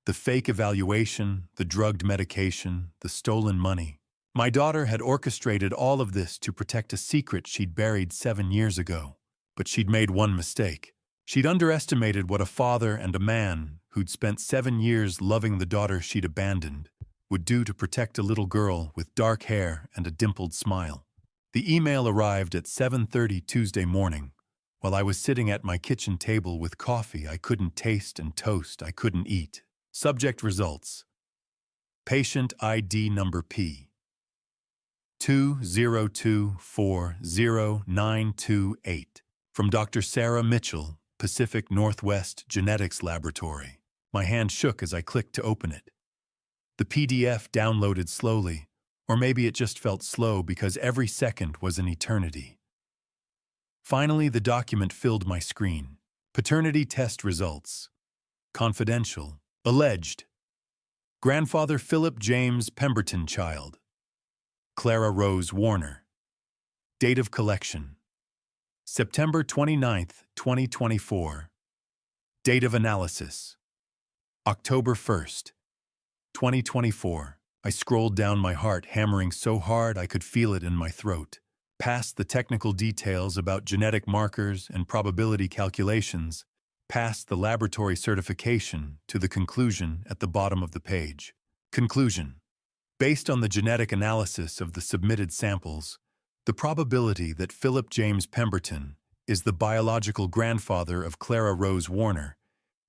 A: The fake evaluation, the drugged medication, the stolen money. My daughter had orchestrated all of this to protect a secret she'd buried 7 years ago. But she'd made one mistake. She'd underestimated what a father and a man who'd spent 7 years loving the daughter she'd abandoned would do to protect a little girl with dark hair and a dimpled smile. The email arrived at 7:30 Tuesday morning, while I was sitting at my kitchen table with coffee I couldn't taste and toast I couldn't eat. Subject results. Patient ID number P. 202400928. From Dr. Sarah Mitchell, Pacific Northwest Genetics Laboratory. My hand shook as I clicked to open it. The PDF downloaded slowly, or maybe it just felt slow because every second was an eternity. Finally, the document filled my screen. Paternity test results. Confidential. Alleged. Grandfather Philip James Pemberton child. Clara Rose Warner. Date of collection. September 29th, 2024. Date of analysis. October 1st, 2024. I scrolled down, my heart hammering so hard I could feel it in my throat. Past the technical details about genetic markers and probability calculations, past the laboratory certification to the conclusion at the bottom of the page. Conclusion. Based on the genetic analysis of the submitted samples, the probability that Philip James Pemberton is the biological grandfather of Clara Rose Warner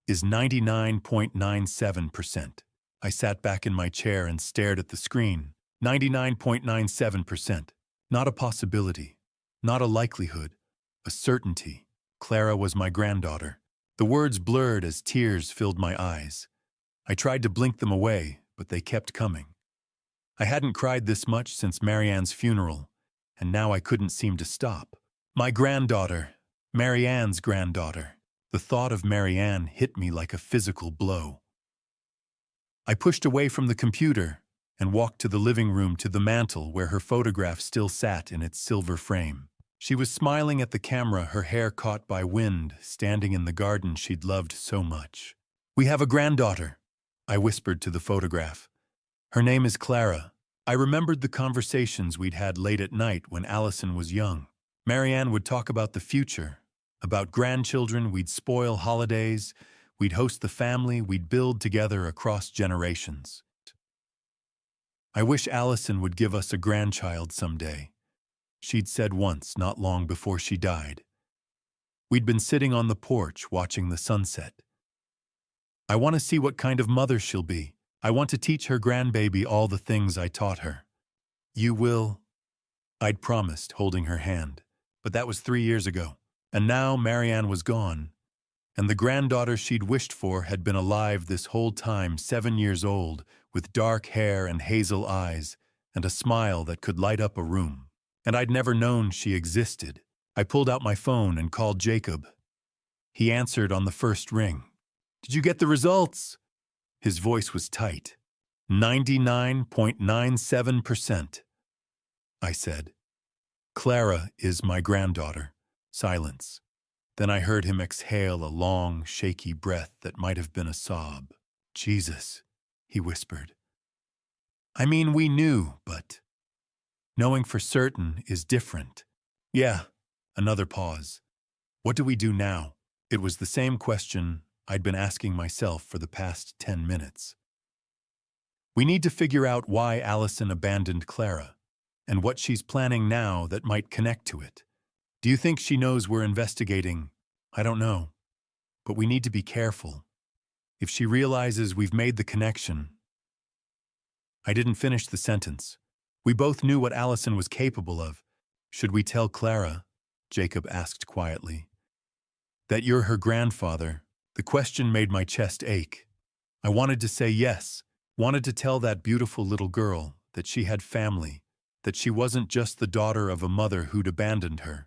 A: is 99.97%. I sat back in my chair and stared at the screen. 99.97%. Not a possibility, not a likelihood, a certainty. Clara was my granddaughter. The words blurred as tears filled my eyes. I tried to blink them away, but they kept coming. I hadn't cried this much since Marianne's funeral, and now I couldn't seem to stop. My granddaughter, Marianne's granddaughter. The thought of Marianne hit me like a physical blow. I pushed away from the computer and walked to the living room, to the mantel where her photograph still sat in its silver frame. She was smiling at the camera, her hair caught by wind, standing in the garden she'd loved so much. "We have a granddaughter," I whispered to the photograph. "Her name is Clara." I remembered the conversations we'd had late at night when Allison was young. Marianne would talk about the future, about grandchildren, we'd spoil holidays, we'd host the family, we'd build together across generations. "I wish Allison would give us a grandchild someday," she'd said once, not long before she died. We'd been sitting on the porch watching the sunset. "I want to see what kind of mother she'll be," I want to teach her grandbaby all the things I taught her. You will? I'd promised, holding her hand. But that was 3 years ago. And now Marianne was gone. And the granddaughter she'd wished for had been alive this whole time, 7 years old, with dark hair and hazel eyes, and a smile that could light up a room. And I'd never known she existed. I pulled out my phone and called Jacob. He answered on the first ring. Did you get the results? His voice was tight. 99.97%. I said. Clara is my granddaughter. Silence. Then I heard him exhale a long, shaky breath that might have been a sob. Jesus, he whispered. I mean, we knew, but knowing for certain is different. Yeah, another pause. What do we do now? It was the same question I'd been asking myself for the past 10 minutes. We need to figure out why Allison abandoned Clara, and what she's planning now that might connect to it. Do you think she knows we're investigating? I don't know. But we need to be careful. If she realizes we've made the connection. I didn't finish the sentence. We both knew what Allison was capable of. Should we tell Clara? Jacob asked quietly. That you're her grandfather. The question made my chest ache. I wanted to say yes, wanted to tell that beautiful little girl that she had family, that she wasn't just the daughter of a mother who'd abandoned her.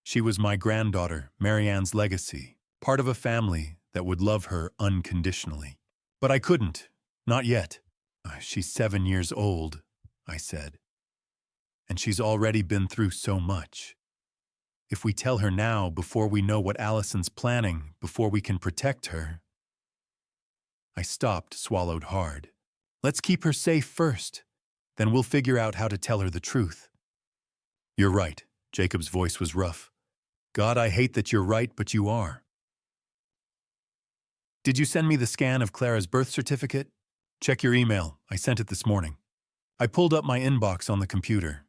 A: She was my granddaughter, Marianne's legacy, part of a family that would love her unconditionally. But I couldn't, not yet. She's 7 years old, I said. And she's already been through so much. If we tell her now, before we know what Allison's planning, before we can protect her. I stopped, swallowed hard. Let's keep her safe first. Then we'll figure out how to tell her the truth. You're right. Jacob's voice was rough. God, I hate that you're right, but you are. Did you send me the scan of Clara's birth certificate? Check your email. I sent it this morning. I pulled up my inbox on the computer.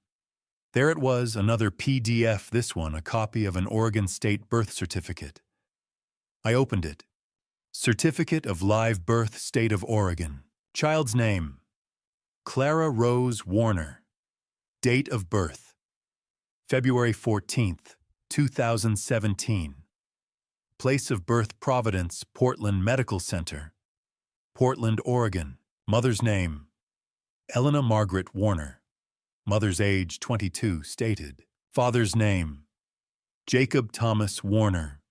A: There it was, another PDF, this one, a copy of an Oregon State birth certificate. I opened it. Certificate of Live Birth, State of Oregon. Child's name, Clara Rose Warner. Date of birth, February 14th, 2017. Place of birth, Providence, Portland Medical Center, Portland, Oregon. Mother's name, Elena Margaret Warner. Mother's age, 22, stated. Father's name, Jacob Thomas Warner.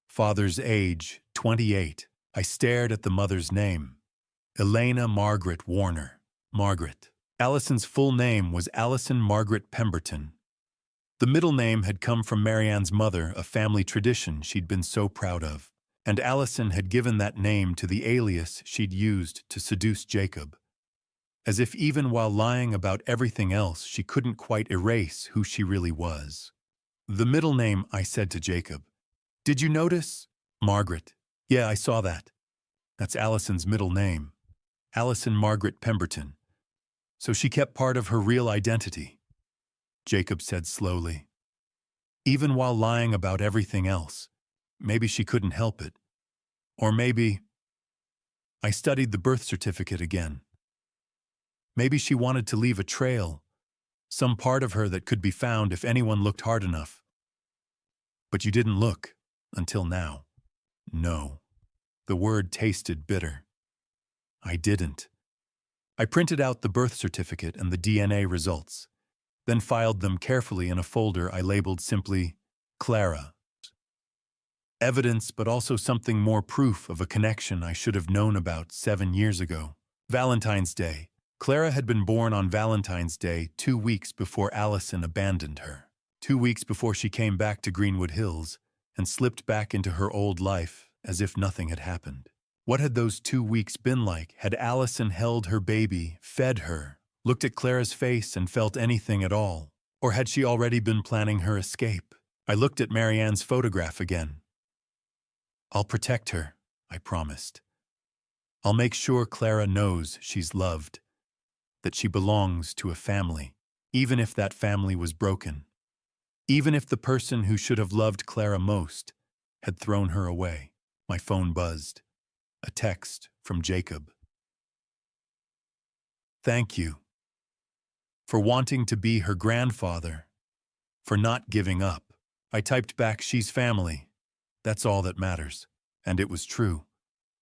A: Father's age, 28. I stared at the mother's name, Elena Margaret Warner. Margaret. Allison's full name was Allison Margaret Pemberton. The middle name had come from Marianne's mother, a family tradition she'd been so proud of. And Allison had given that name to the alias she'd used to seduce Jacob. As if even while lying about everything else, she couldn't quite erase who she really was. The middle name, I said to Jacob. Did you notice? Margaret. Yeah, I saw that. That's Allison's middle name. Allison Margaret Pemberton. So she kept part of her real identity. Jacob said slowly. Even while lying about everything else. Maybe she couldn't help it. Or maybe... I studied the birth certificate again. Maybe she wanted to leave a trail, some part of her that could be found if anyone looked hard enough. But you didn't look, until now. No. The word tasted bitter. I didn't. I printed out the birth certificate and the DNA results, then filed them carefully in a folder I labeled simply Clara. Evidence, but also something more, proof of a connection I should have known about 7 years ago. Valentine's Day. Clara had been born on Valentine's Day 2 weeks before Allison abandoned her. 2 weeks before she came back to Greenwood Hills and slipped back into her old life as if nothing had happened. What had those 2 weeks been like? Had Allison held her baby, fed her, looked at Clara's face and felt anything at all? Or had she already been planning her escape? I looked at Marianne's photograph again. I'll protect her, I promised. I'll make sure Clara knows she's loved, that she belongs to a family, even if that family was broken, even if the person who should have loved Clara most had thrown her away. My phone buzzed. A text from Jacob. Thank you. For wanting to be her grandfather. For not giving up. I typed back, she's family. That's all that matters. And it was true.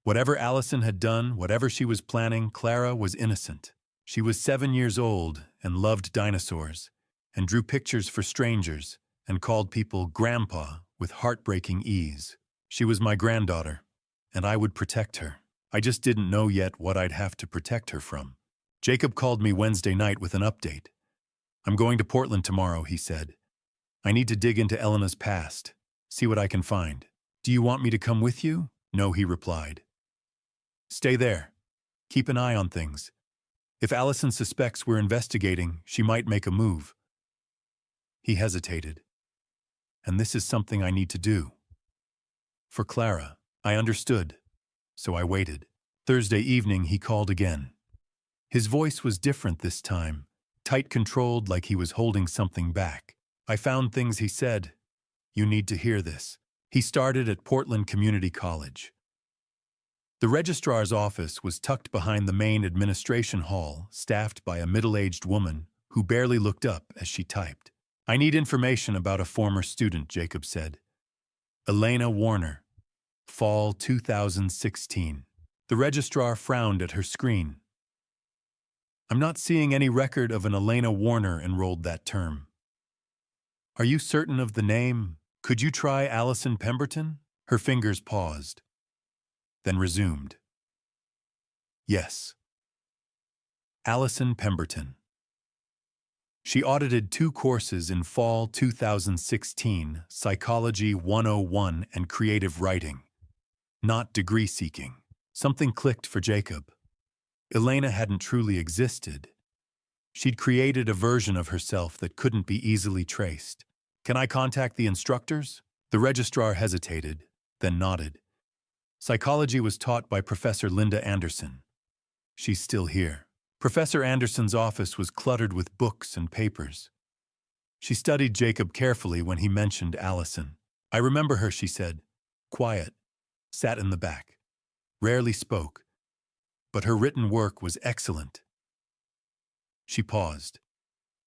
A: Whatever Allison had done, whatever she was planning, Clara was innocent. She was 7 years old and loved dinosaurs, and drew pictures for strangers, and called people Grandpa with heartbreaking ease. She was my granddaughter, and I would protect her. I just didn't know yet what I'd have to protect her from. Jacob called me Wednesday night with an update. I'm going to Portland tomorrow, he said. I need to dig into Elena's past, see what I can find. Do you want me to come with you? No, he replied. Stay there. Keep an eye on things. If Allison suspects we're investigating, she might make a move. He hesitated. And this is something I need to do. For Clara, I understood, so I waited. Thursday evening, he called again. His voice was different this time, tight controlled like he was holding something back. I found things, he said. You need to hear this. He started at Portland Community College. The registrar's office was tucked behind the main administration hall, staffed by a middle-aged woman who barely looked up as she typed. I need information about a former student, Jacob said. Elena Warner. Fall 2016. The registrar frowned at her screen. I'm not seeing any record of an Elena Warner enrolled that term. Are you certain of the name? Could you try Allison Pemberton? Her fingers paused, then resumed. Yes. Allison Pemberton. She audited 2 courses in fall 2016, Psychology 101 and Creative Writing. Not degree-seeking. Something clicked for Jacob. Elena hadn't truly existed. She'd created a version of herself that couldn't be easily traced. Can I contact the instructors? The registrar hesitated, then nodded. Psychology was taught by Professor Linda Anderson. She's still here. Professor Anderson's office was cluttered with books and papers. She studied Jacob carefully when he mentioned Allison. I remember her, she said. Quiet. Sat in the back. Rarely spoke. But her written work was excellent. She paused.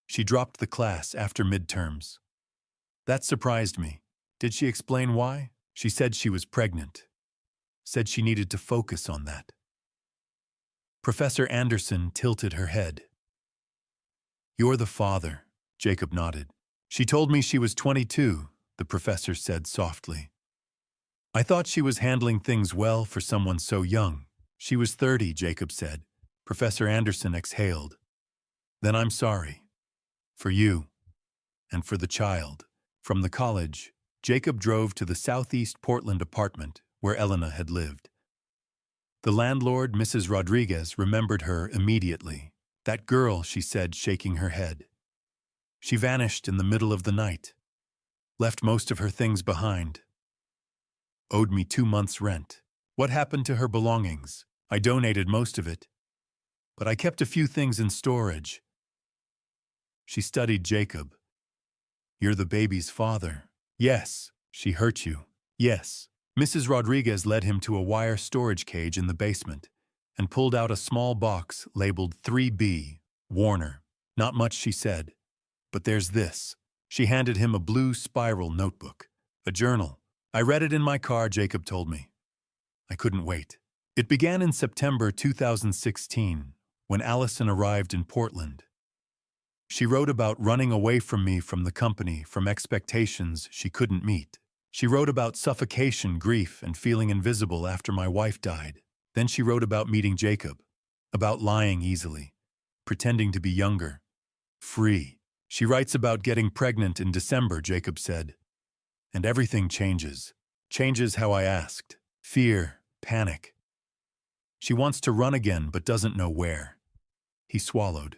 A: She dropped the class after midterms. That surprised me. Did she explain why? She said she was pregnant. Said she needed to focus on that. Professor Anderson tilted her head. You're the father, Jacob nodded. She told me she was 22, the professor said softly. I thought she was handling things well for someone so young. She was 30, Jacob said. Professor Anderson exhaled. Then I'm sorry. For you. And for the child. From the college, Jacob drove to the southeast Portland apartment where Elena had lived. The landlord, Mrs. Rodriguez, remembered her immediately. That girl, she said, shaking her head. She vanished in the middle of the night. Left most of her things behind. Owed me 2 months' rent. What happened to her belongings? I donated most of it. But I kept a few things in storage. She studied Jacob. You're the baby's father. Yes. She hurt you. Yes. Mrs. Rodriguez led him to a wire storage cage in the basement and pulled out a small box labeled 3B, Warner. Not much, she said. But there's this. She handed him a blue spiral notebook, a journal. I read it in my car, Jacob told me. I couldn't wait. It began in September 2016, when Allison arrived in Portland. She wrote about running away from me from the company, from expectations she couldn't meet. She wrote about suffocation, grief, and feeling invisible after my wife died. Then she wrote about meeting Jacob, about lying easily, pretending to be younger, free. She writes about getting pregnant in December, Jacob said. And everything changes. Changes how I asked. Fear, panic. She wants to run again but doesn't know where. He swallowed.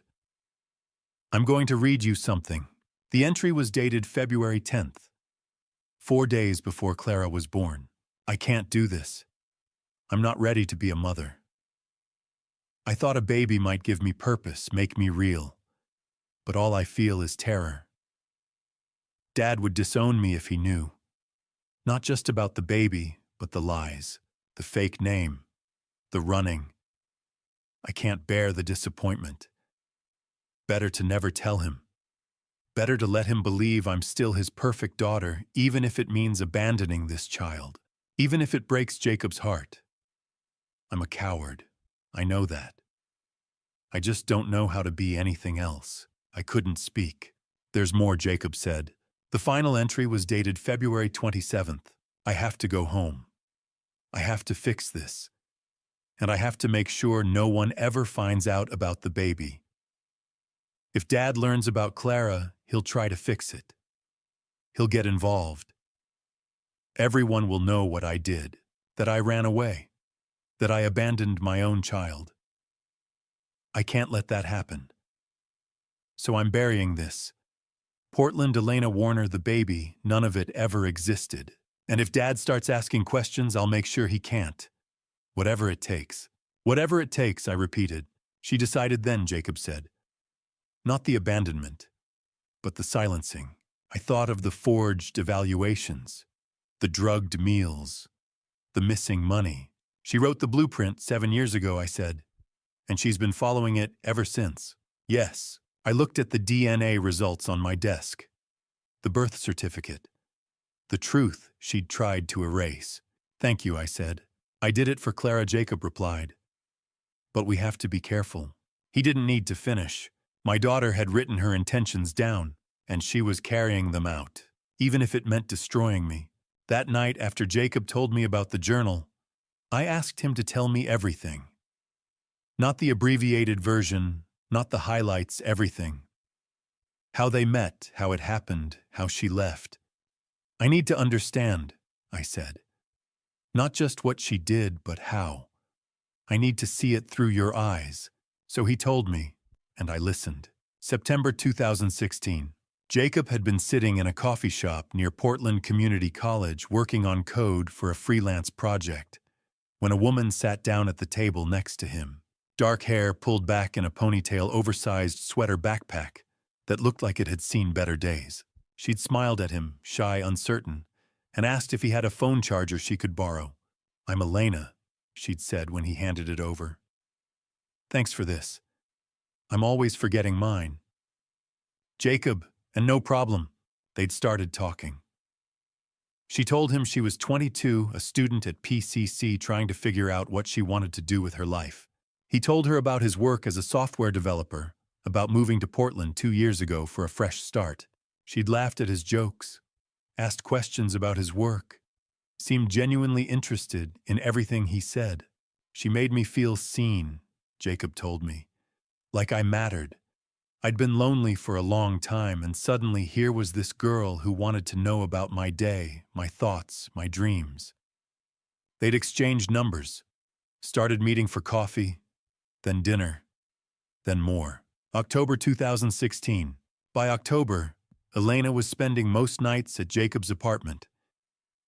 A: I'm going to read you something. The entry was dated February 10th. 4 days before Clara was born. I can't do this. I'm not ready to be a mother. I thought a baby might give me purpose, make me real. But all I feel is terror. Dad would disown me if he knew. Not just about the baby, but the lies, the fake name, the running. I can't bear the disappointment. Better to never tell him. Better to let him believe I'm still his perfect daughter, even if it means abandoning this child. Even if it breaks Jacob's heart. I'm a coward. I know that. I just don't know how to be anything else. I couldn't speak. There's more, Jacob said. The final entry was dated February 27th. I have to go home. I have to fix this. And I have to make sure no one ever finds out about the baby. If Dad learns about Clara, he'll try to fix it. He'll get involved. Everyone will know what I did, that I ran away, that I abandoned my own child. I can't let that happen. So I'm burying this. Portland Elena Warner, the baby, none of it ever existed. And if Dad starts asking questions, I'll make sure he can't. Whatever it takes. Whatever it takes, I repeated. She decided then, Jacob said. Not the abandonment, but the silencing. I thought of the forged evaluations, the drugged meals, the missing money. She wrote the blueprint 7 years ago, I said, and she's been following it ever since. Yes, I looked at the DNA results on my desk, the birth certificate, the truth she'd tried to erase. Thank you, I said. I did it for Clara, Jacob replied. But we have to be careful. He didn't need to finish. My daughter had written her intentions down, and she was carrying them out, even if it meant destroying me. That night, after Jacob told me about the journal, I asked him to tell me everything. Not the abbreviated version, not the highlights, everything. How they met, how it happened, how she left. I need to understand, I said. Not just what she did, but how. I need to see it through your eyes. So he told me, and I listened. September 2016. Jacob had been sitting in a coffee shop near Portland Community College working on code for a freelance project, when a woman sat down at the table next to him. Dark hair pulled back in a ponytail, oversized sweater backpack that looked like it had seen better days. She'd smiled at him, shy, uncertain, and asked if he had a phone charger she could borrow. I'm Elena, she'd said when he handed it over. Thanks for this. I'm always forgetting mine. Jacob, and no problem. They'd started talking. She told him she was 22, a student at PCC trying to figure out what she wanted to do with her life. He told her about his work as a software developer, about moving to Portland 2 years ago for a fresh start. She'd laughed at his jokes, asked questions about his work, seemed genuinely interested in everything he said. She made me feel seen, Jacob told me, like I mattered. I'd been lonely for a long time, and suddenly here was this girl who wanted to know about my day, my thoughts, my dreams. They'd exchanged numbers, started meeting for coffee, then dinner, then more. October 2016. By October, Elena was spending most nights at Jacob's apartment.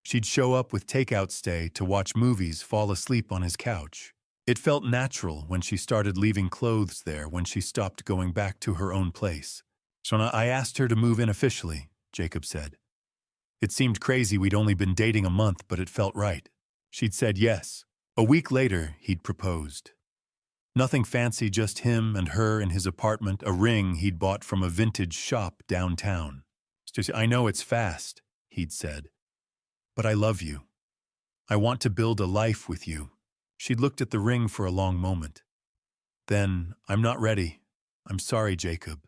A: She'd show up with takeout stay to watch movies, fall asleep on his couch. It felt natural when she started leaving clothes there, when she stopped going back to her own place. So I asked her to move in officially, Jacob said. It seemed crazy, we'd only been dating a month, but it felt right. She'd said yes. A week later, he'd proposed. Nothing fancy, just him and her in his apartment, a ring he'd bought from a vintage shop downtown. I know it's fast, he'd said, but I love you. I want to build a life with you. She'd looked at the ring for a long moment. Then, I'm not ready. I'm sorry, Jacob.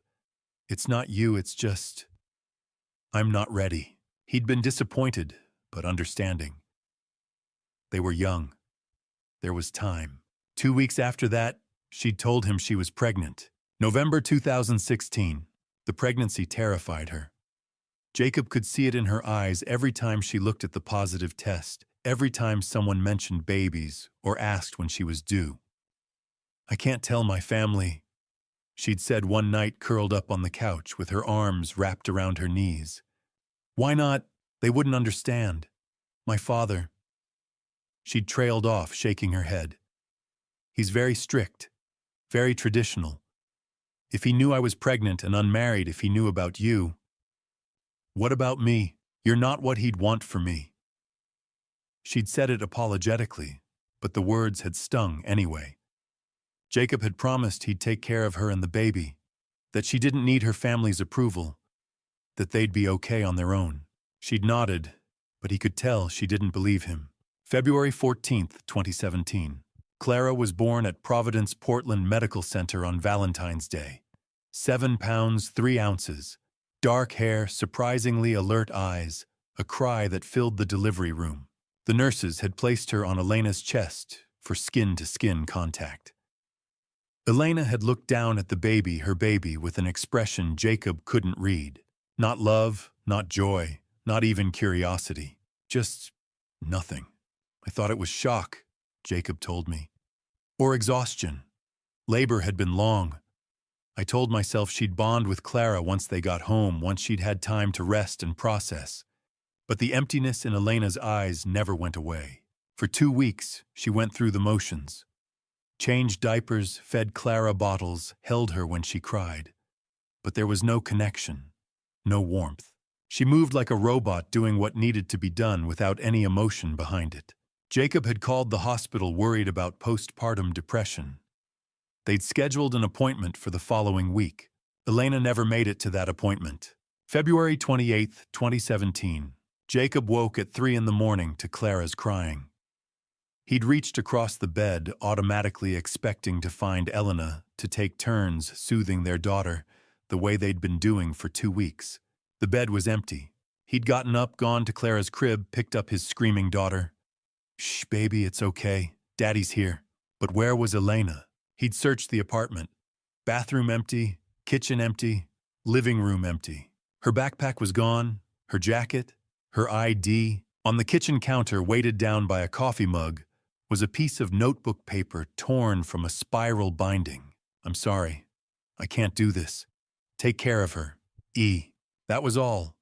A: It's not you, it's just... I'm not ready. He'd been disappointed, but understanding. They were young. There was time. 2 weeks after that, she'd told him she was pregnant. November 2016. The pregnancy terrified her. Jacob could see it in her eyes every time she looked at the positive test, every time someone mentioned babies or asked when she was due. I can't tell my family, she'd said one night, curled up on the couch with her arms wrapped around her knees. Why not? They wouldn't understand. My father. She'd trailed off, shaking her head. He's very strict, very traditional. If he knew I was pregnant and unmarried, if he knew about you. What about me? You're not what he'd want for me. She'd said it apologetically, but the words had stung anyway. Jacob had promised he'd take care of her and the baby, that she didn't need her family's approval, that they'd be okay on their own. She'd nodded, but he could tell she didn't believe him. February 14th, 2017. Clara was born at Providence Portland Medical Center on Valentine's Day. 7 pounds, 3 ounces. Dark hair, surprisingly alert eyes, a cry that filled the delivery room. The nurses had placed her on Elena's chest for skin-to-skin contact. Elena had looked down at her baby, with an expression Jacob couldn't read. Not love, not joy, not even curiosity. Just nothing. I thought it was shock, Jacob told me. Or exhaustion. Labor had been long. I told myself she'd bond with Clara once they got home, once she'd had time to rest and process. But the emptiness in Elena's eyes never went away. For 2 weeks, she went through the motions. Changed diapers, fed Clara bottles, held her when she cried. But there was no connection, no warmth. She moved like a robot, doing what needed to be done without any emotion behind it. Jacob had called the hospital worried about postpartum depression. They'd scheduled an appointment for the following week. Elena never made it to that appointment. February 28th, 2017. Jacob woke at 3 in the morning to Clara's crying. He'd reached across the bed, automatically expecting to find Elena to take turns soothing their daughter the way they'd been doing for 2 weeks. The bed was empty. He'd gotten up, gone to Clara's crib, picked up his screaming daughter. "Shh, baby, it's okay. Daddy's here." But where was Elena? He'd searched the apartment. Bathroom empty, kitchen empty, living room empty. Her backpack was gone, her jacket, her ID. On the kitchen counter, weighted down by a coffee mug, was a piece of notebook paper torn from a spiral binding. "I'm sorry. I can't do this. Take care of her. E." That was all.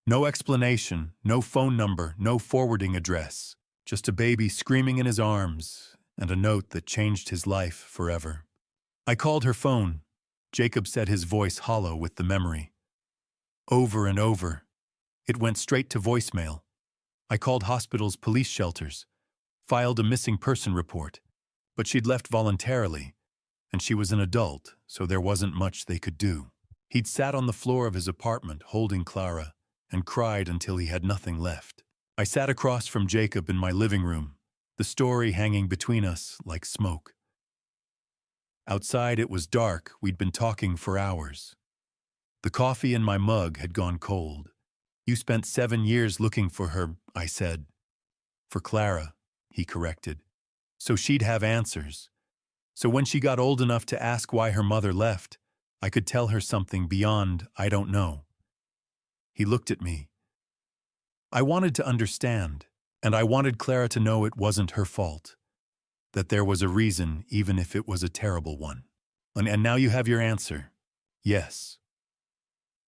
A: No explanation, no phone number, no forwarding address. Just a baby screaming in his arms, and a note that changed his life forever. I called her phone. Jacob said, his voice hollow with the memory. Over and over. It went straight to voicemail. I called hospitals, police shelters, filed a missing person report, but she'd left voluntarily, and she was an adult, so there wasn't much they could do. He'd sat on the floor of his apartment holding Clara and cried until he had nothing left. I sat across from Jacob in my living room, the story hanging between us like smoke. Outside it was dark. We'd been talking for hours. The coffee in my mug had gone cold. "You spent 7 years looking for her," I said. "For Clara," he corrected. "So she'd have answers. So when she got old enough to ask why her mother left, I could tell her something beyond 'I don't know.'" He looked at me. I wanted to understand, and I wanted Clara to know it wasn't her fault, that there was a reason, even if it was a terrible one. "And now you have your answer." "Yes."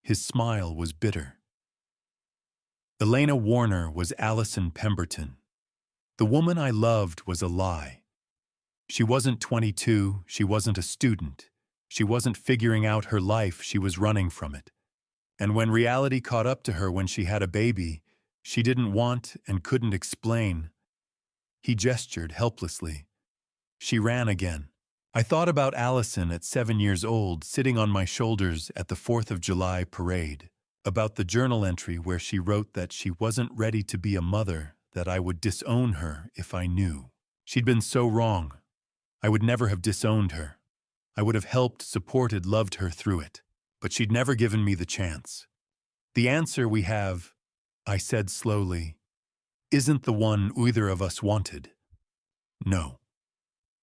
A: His smile was bitter. Elena Warner was Allison Pemberton. The woman I loved was a lie. She wasn't 22, she wasn't a student. She wasn't figuring out her life, she was running from it. And when reality caught up to her when she had a baby, she didn't want and couldn't explain. He gestured helplessly. She ran again. I thought about Allison at 7 years old, sitting on my shoulders at the 4th of July parade, about the journal entry where she wrote that she wasn't ready to be a mother, that I would disown her if I knew. She'd been so wrong. I would never have disowned her. I would have helped, supported, loved her through it. But she'd never given me the chance. "The answer we have," I said slowly, "isn't the one either of us wanted." "No."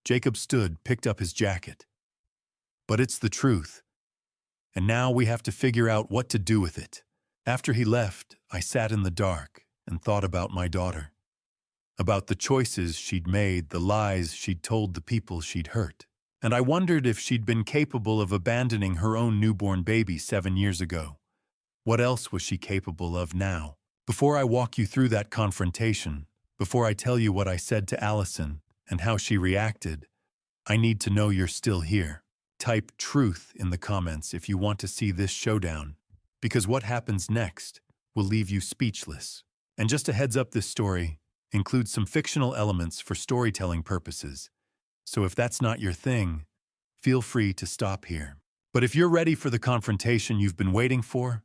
A: Jacob stood, picked up his jacket. "But it's the truth. And now we have to figure out what to do with it." After he left, I sat in the dark and thought about my daughter. About the choices she'd made, the lies she'd told the people she'd hurt. And I wondered if she'd been capable of abandoning her own newborn baby 7 years ago. What else was she capable of now? Before I walk you through that confrontation, before I tell you what I said to Allison and how she reacted, I need to know you're still here. Type truth in the comments if you want to see this showdown, because what happens next will leave you speechless. And just a heads up, this story includes some fictional elements for storytelling purposes. So if that's not your thing, feel free to stop here. But if you're ready for the confrontation you've been waiting for,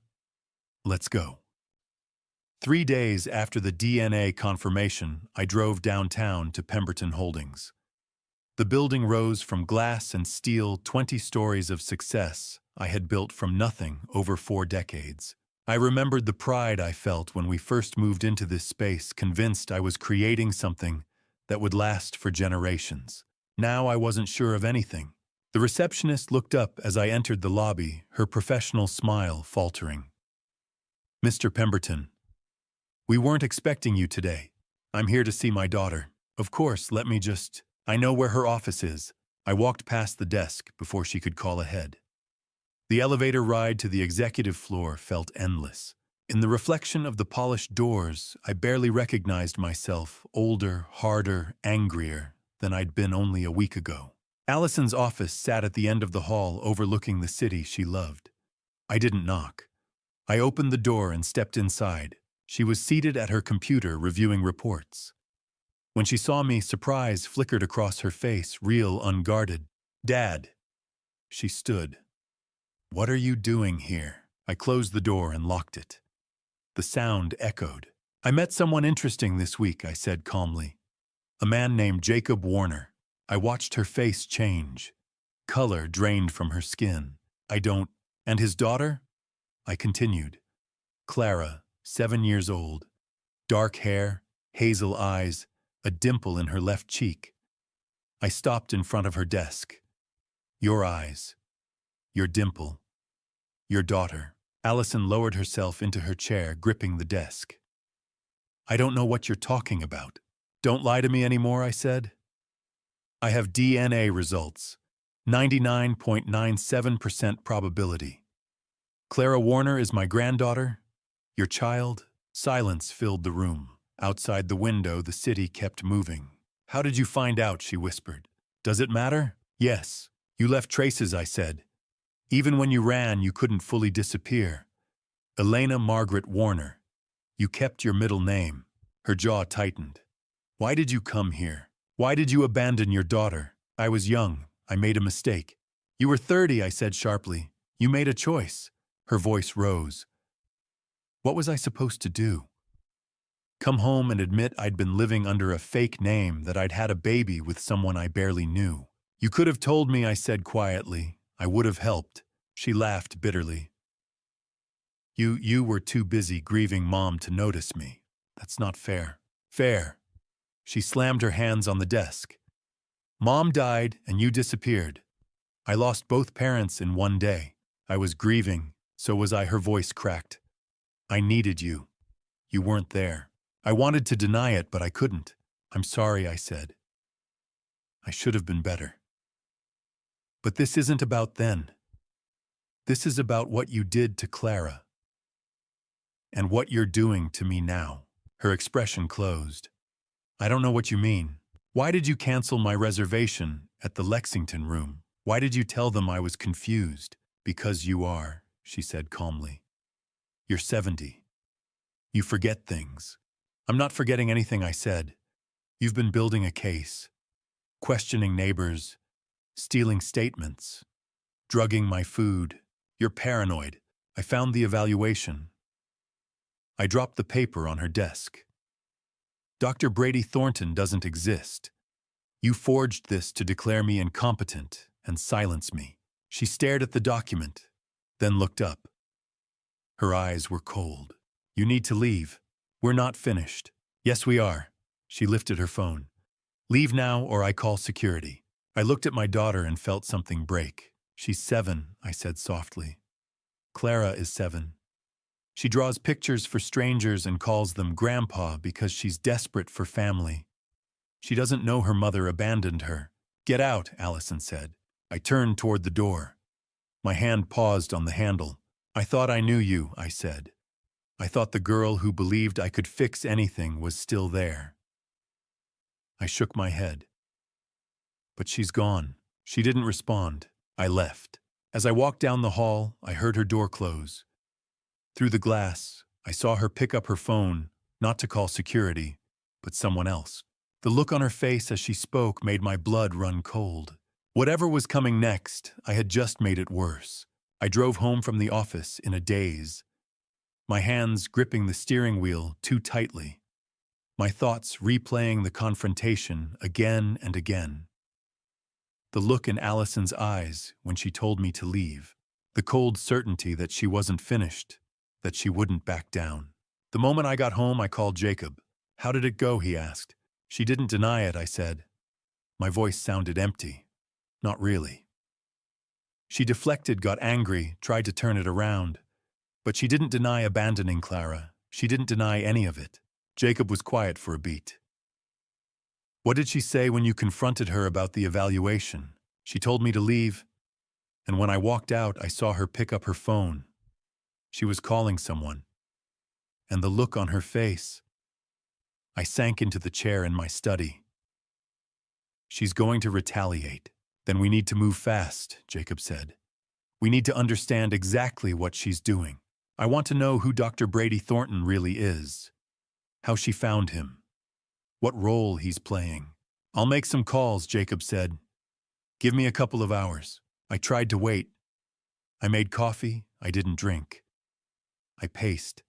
A: let's go. 3 days after the DNA confirmation, I drove downtown to Pemberton Holdings. The building rose from glass and steel, 20 stories of success I had built from nothing over 4 decades. I remembered the pride I felt when we first moved into this space, convinced I was creating something that would last for generations. Now I wasn't sure of anything. The receptionist looked up as I entered the lobby, her professional smile faltering. "Mr. Pemberton, we weren't expecting you today. I'm here to see my daughter. Of course, I know where her office is." I walked past the desk before she could call ahead. The elevator ride to the executive floor felt endless. In the reflection of the polished doors, I barely recognized myself, older, harder, angrier than I'd been only a week ago. Allison's office sat at the end of the hall overlooking the city she loved. I didn't knock. I opened the door and stepped inside. She was seated at her computer reviewing reports. When she saw me, surprise flickered across her face, real, unguarded. "Dad." She stood. "What are you doing here?" I closed the door and locked it. The sound echoed. "I met someone interesting this week," I said calmly. "A man named Jacob Warner." I watched her face change. Color drained from her skin. "And his daughter?" I continued. "Clara, 7 years old. Dark hair, hazel eyes, a dimple in her left cheek." I stopped in front of her desk. "Your eyes, your dimple, your daughter." Allison lowered herself into her chair, gripping the desk. "I don't know what you're talking about." "Don't lie to me anymore," I said. "I have DNA results. 99.97% probability. Clara Warner is my granddaughter. Your child." Silence filled the room. Outside the window, the city kept moving. "How did you find out?" she whispered. "Does it matter?" "Yes. You left traces," I said. "Even when you ran, you couldn't fully disappear. Elena Margaret Warner. You kept your middle name." Her jaw tightened. "Why did you come here? Why did you abandon your daughter?" "I was young. I made a mistake." "You were 30, I said sharply. "You made a choice." Her voice rose. "What was I supposed to do? Come home and admit I'd been living under a fake name, that I'd had a baby with someone I barely knew?" "You could have told me," I said quietly. "I would have helped." She laughed bitterly. You were too busy grieving Mom to notice me. That's not fair." "Fair." She slammed her hands on the desk. "Mom died and you disappeared. I lost both parents in one day. I was grieving, so was I." Her voice cracked. "I needed you. You weren't there. I wanted to deny it, but I couldn't." "I'm sorry," I said. "I should have been better. But this isn't about then. This is about what you did to Clara. And what you're doing to me now." Her expression closed. "I don't know what you mean. Why did you cancel my reservation at the Lexington room? Why did you tell them I was confused?" "Because you are," she said calmly. "You're 70. You forget things." "I'm not forgetting anything," I said. "You've been building a case, questioning neighbors, stealing statements, drugging my food. You're paranoid. I found the evaluation." I dropped the paper on her desk. "Dr. Brady Thornton doesn't exist. You forged this to declare me incompetent and silence me." She stared at the document, then looked up. Her eyes were cold. "You need to leave. We're not finished." "Yes, we are." She lifted her phone. "Leave now or I call security." I looked at my daughter and felt something break. "She's 7, I said softly. "Clara is 7. She draws pictures for strangers and calls them Grandpa because she's desperate for family. She doesn't know her mother abandoned her." "Get out," Allison said. I turned toward the door. My hand paused on the handle. "I thought I knew you," I said. I thought the girl who believed I could fix anything was still there. I shook my head. "But she's gone." She didn't respond. I left. As I walked down the hall, I heard her door close. Through the glass, I saw her pick up her phone, not to call security, but someone else. The look on her face as she spoke made my blood run cold. Whatever was coming next, I had just made it worse. I drove home from the office in a daze, my hands gripping the steering wheel too tightly, my thoughts replaying the confrontation again and again. The look in Allison's eyes when she told me to leave, the cold certainty that she wasn't finished, that she wouldn't back down. The moment I got home, I called Jacob. "How did it go?" he asked. "She didn't deny it," I said. My voice sounded empty. "Not really." She deflected, got angry, tried to turn it around. But she didn't deny abandoning Clara. She didn't deny any of it. Jacob was quiet for a beat. "What did she say when you confronted her about the evaluation?" "She told me to leave. And when I walked out, I saw her pick up her phone. She was calling someone. And the look on her face." I sank into the chair in my study. "She's going to retaliate. Then we need to move fast," Jacob said. "We need to understand exactly what she's doing. I want to know who Dr. Brady Thornton really is, how she found him, what role he's playing." "I'll make some calls," Jacob said. "Give me a couple of hours." I tried to wait. I made coffee. I didn't drink. I paced.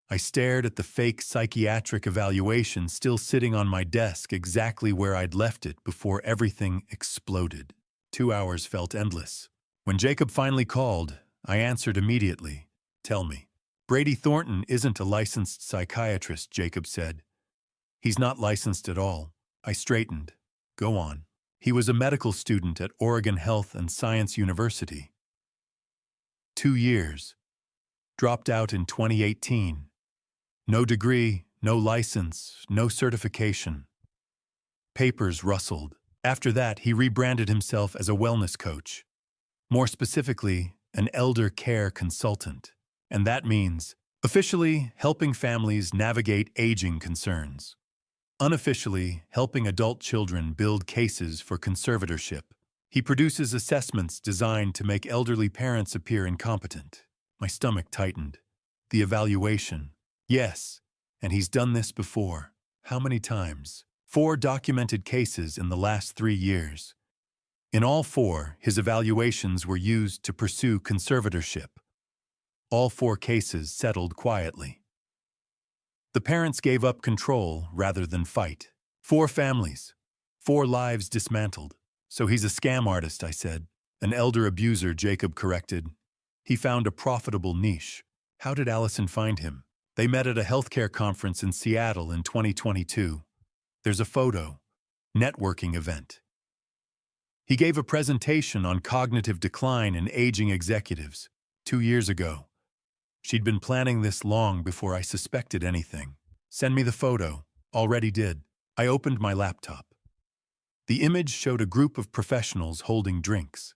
A: I stared at the fake psychiatric evaluation still sitting on my desk exactly where I'd left it before everything exploded. 2 hours felt endless. When Jacob finally called, I answered immediately. "Tell me." "Brady Thornton isn't a licensed psychiatrist," Jacob said. "He's not licensed at all." I straightened. "Go on." "He was a medical student at Oregon Health and Science University. 2 years. Dropped out in 2018. No degree, no license, no certification." Papers rustled. After that, he rebranded himself as a wellness coach. More specifically, an elder care consultant. And that means, officially, helping families navigate aging concerns. Unofficially, helping adult children build cases for conservatorship. He produces assessments designed to make elderly parents appear incompetent. My stomach tightened. The evaluation. Yes, and he's done this before. How many times? 4 documented cases in the last 3 years. In all 4, his evaluations were used to pursue conservatorship. All 4 cases settled quietly. The parents gave up control rather than fight. 4 families. 4 lives dismantled. "So he's a scam artist," I said. "An elder abuser," Jacob corrected. "He found a profitable niche." "How did Allison find him?" "They met at a healthcare conference in Seattle in 2022. There's a photo. Networking event. He gave a presentation on cognitive decline in aging executives 2 years ago. She'd been planning this long before I suspected anything. "Send me the photo." "Already did." I opened my laptop. The image showed a group of professionals holding drinks.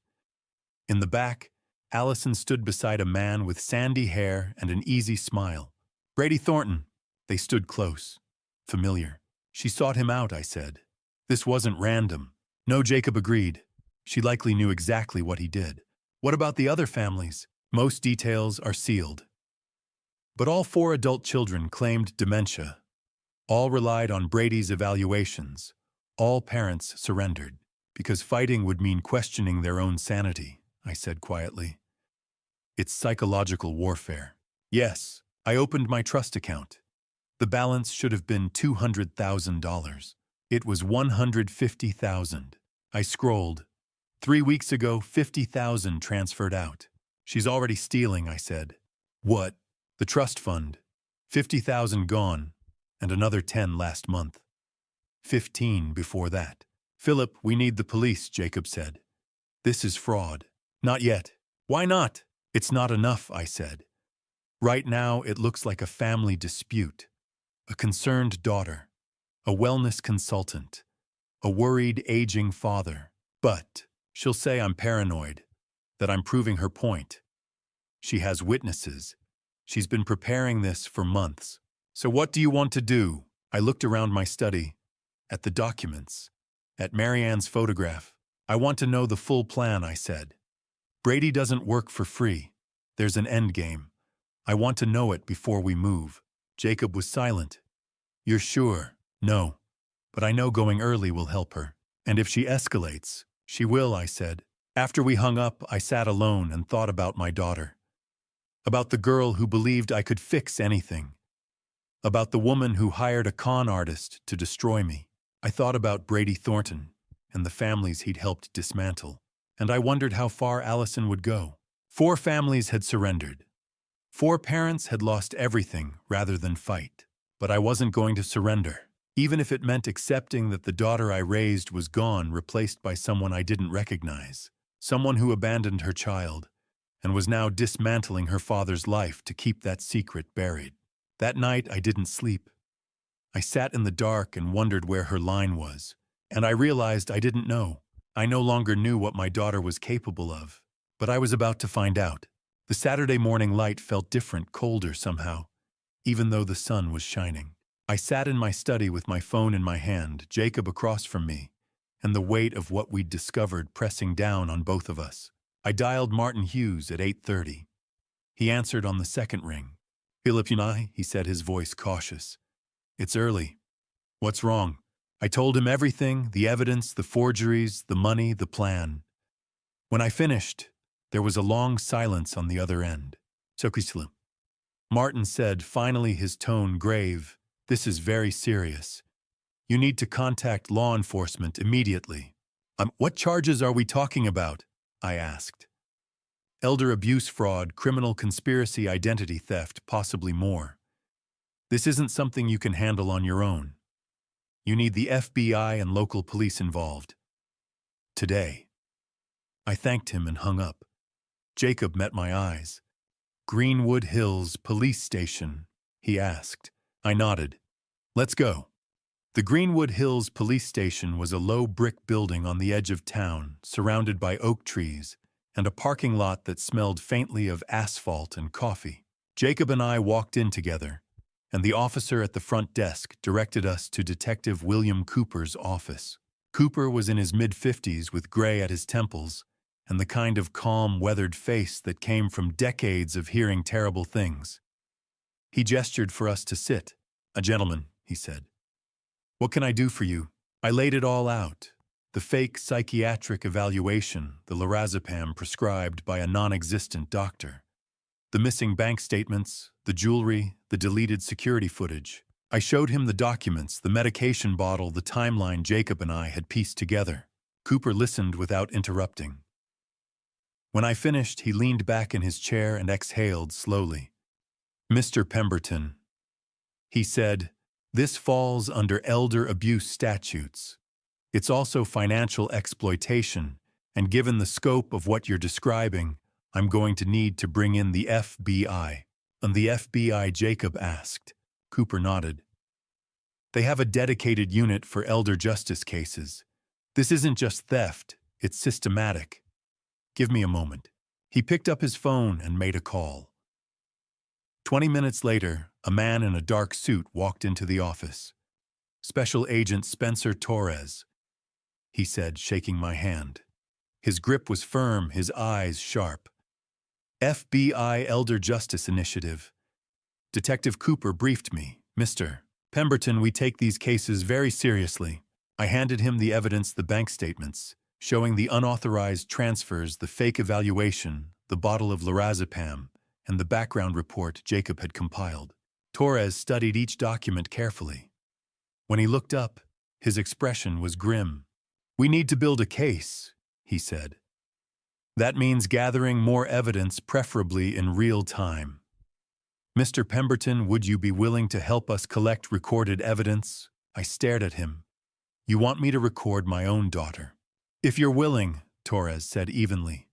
A: In the back, Allison stood beside a man with sandy hair and an easy smile. "Brady Thornton." They stood close. Familiar. "She sought him out," I said. "This wasn't random." "No," Jacob agreed. "She likely knew exactly what he did." "What about the other families?" "Most details are sealed." But all 4 adult children claimed dementia. All relied on Brady's evaluations. All parents surrendered. "Because fighting would mean questioning their own sanity," I said quietly. "It's psychological warfare." "Yes." I opened my trust account. The balance should have been $200,000. It was $150,000. I scrolled. 3 weeks ago, $50,000 transferred out. "She's already stealing," I said. "What?" "The trust fund. $50,000 gone, and another 10 last month. 15 before that." "Philip, we need the police," Jacob said. "This is fraud." "Not yet." "Why not?" "It's not enough," I said. "Right now, it looks like a family dispute. A concerned daughter, a wellness consultant, a worried aging father. But she'll say I'm paranoid, that I'm proving her point. She has witnesses. She's been preparing this for months. So what do you want to do?" I looked around my study, at the documents, at Marianne's photograph. "I want to know the full plan," I said. "Brady doesn't work for free. There's an end game. I want to know it before we move." Jacob was silent. "You're sure?" "No. But I know going early will help her. And if she escalates, She will, I said. After we hung up, I sat alone and thought about my daughter. About the girl who believed I could fix anything. About the woman who hired a con artist to destroy me. I thought about Brady Thornton and the families he'd helped dismantle. And I wondered how far Allison would go. 4 families had surrendered. 4 parents had lost everything rather than fight. But I wasn't going to surrender, even if it meant accepting that the daughter I raised was gone, replaced by someone I didn't recognize. Someone who abandoned her child and was now dismantling her father's life to keep that secret buried. That night, I didn't sleep. I sat in the dark and wondered where her line was. And I realized I didn't know. I no longer knew what my daughter was capable of. But I was about to find out. The Saturday morning light felt different, colder somehow, even though the sun was shining. I sat in my study with my phone in my hand, Jacob across from me, and the weight of what we'd discovered pressing down on both of us. I dialed Martin Hughes at 8:30. He answered on the second ring. "Philip and I," he said, his voice cautious. "It's early. What's wrong?" I told him everything, the evidence, the forgeries, the money, the plan. When I finished, there was a long silence on the other end. "So, Martin said, finally, his tone grave, "This is very serious. You need to contact law enforcement immediately." What charges are we talking about?" I asked. "Elder abuse fraud, criminal conspiracy, identity theft, possibly more. This isn't something you can handle on your own. You need the FBI and local police involved. Today." I thanked him and hung up. Jacob met my eyes. "Greenwood Hills Police Station?" he asked. I nodded. "Let's go." The Greenwood Hills Police Station was a low brick building on the edge of town, surrounded by oak trees, and a parking lot that smelled faintly of asphalt and coffee. Jacob and I walked in together, and the officer at the front desk directed us to Detective William Cooper's office. Cooper was in his mid-50s with gray at his temples, and the kind of calm, weathered face that came from decades of hearing terrible things. He gestured for us to sit. "A gentleman," he said. "What can I do for you?" I laid it all out. The fake psychiatric evaluation, the lorazepam prescribed by a non-existent doctor. The missing bank statements, the jewelry, the deleted security footage. I showed him the documents, the medication bottle, the timeline Jacob and I had pieced together. Cooper listened without interrupting. When I finished, he leaned back in his chair and exhaled slowly. "Mr. Pemberton," he said, "this falls under elder abuse statutes. It's also financial exploitation, and given the scope of what you're describing, I'm going to need to bring in the FBI." "And the FBI?" Jacob asked. Cooper nodded. "They have a dedicated unit for elder justice cases. This isn't just theft, it's systematic. Give me a moment." He picked up his phone and made a call. 20 minutes later, a man in a dark suit walked into the office. "Special Agent Spencer Torres," he said, shaking my hand. His grip was firm, his eyes sharp. "FBI Elder Justice Initiative." Detective Cooper briefed me. "Mr. Pemberton, we take these cases very seriously." I handed him the evidence, the bank statements, showing the unauthorized transfers, the fake evaluation, the bottle of lorazepam, and the background report Jacob had compiled. Torres studied each document carefully. When he looked up, his expression was grim. "We need to build a case," he said. "That means gathering more evidence, preferably in real time. Mr. Pemberton, would you be willing to help us collect recorded evidence?" I stared at him. "You want me to record my own daughter?" "If you're willing," Torres said evenly.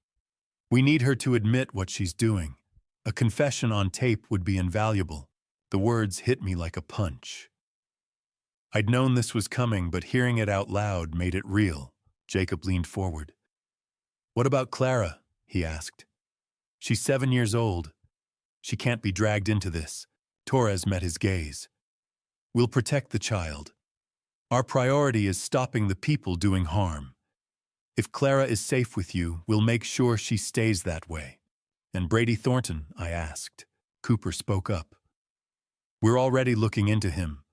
A: "We need her to admit what she's doing. A confession on tape would be invaluable." The words hit me like a punch. I'd known this was coming, but hearing it out loud made it real. Jacob leaned forward. "What about Clara?" he asked. "She's 7 years old. She can't be dragged into this." Torres met his gaze. "We'll protect the child. Our priority is stopping the people doing harm. If Clara is safe with you, we'll make sure she stays that way." "And Brady Thornton?" I asked. Cooper spoke up. "We're already looking into him.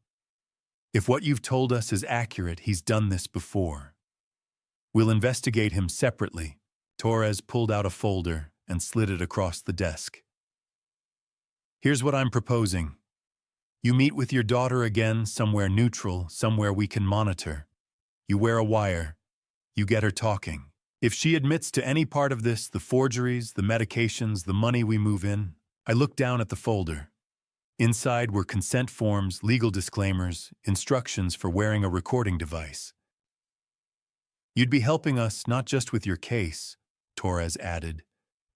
A: If what you've told us is accurate, he's done this before. We'll investigate him separately. Torres pulled out a folder and slid it across the desk. Here's what I'm proposing. You meet with your daughter again somewhere neutral, somewhere we can monitor. You wear a wire. You get her talking. If she admits to any part of this, the forgeries, the medications, the money we move in, I looked down at the folder. Inside were consent forms, legal disclaimers, instructions for wearing a recording device. You'd be helping us not just with your case, Torres added,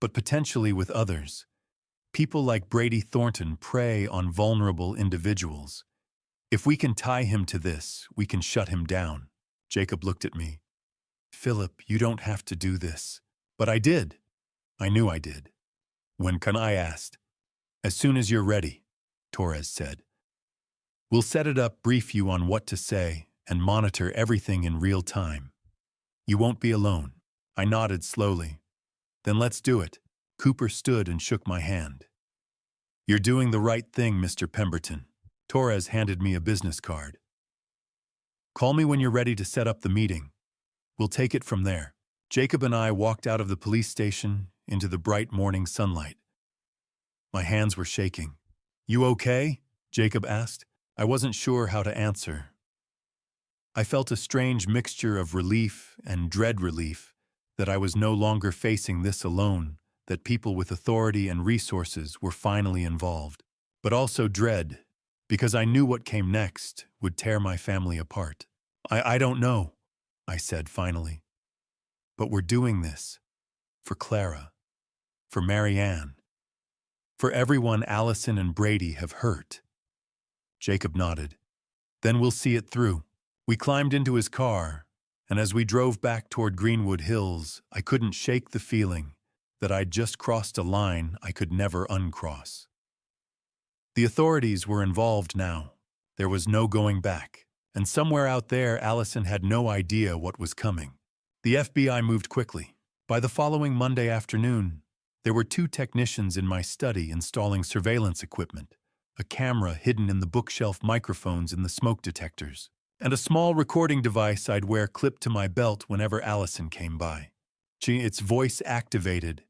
A: but potentially with others. People like Brady Thornton prey on vulnerable individuals. If we can tie him to this, we can shut him down. Jacob looked at me. Philip, you don't have to do this. But I did. I knew I did. When can I asked? As soon as you're ready, Torres said. We'll set it up, brief you on what to say, and monitor everything in real time. You won't be alone. I nodded slowly. Then let's do it. Cooper stood and shook my hand. You're doing the right thing, Mr. Pemberton. Torres handed me a business card. Call me when you're ready to set up the meeting. We'll take it from there. Jacob and I walked out of the police station into the bright morning sunlight. My hands were shaking. You okay? Jacob asked. I wasn't sure how to answer. I felt a strange mixture of relief and dread relief that I was no longer facing this alone, that people with authority and resources were finally involved, but also dread, because I knew what came next would tear my family apart. I don't know, I said finally. But we're doing this for Clara, for Marianne, for everyone Allison and Brady have hurt. Jacob nodded. Then we'll see it through. We climbed into his car, and as we drove back toward Greenwood Hills, I couldn't shake the feeling that I'd just crossed a line I could never uncross. The authorities were involved now. There was no going back. And somewhere out there, Allison had no idea what was coming. The FBI moved quickly. By the following Monday afternoon, there were 2 technicians in my study installing surveillance equipment, a camera hidden in the bookshelf microphones in the smoke detectors, and a small recording device I'd wear clipped to my belt whenever Allison came by. It's voice-activated,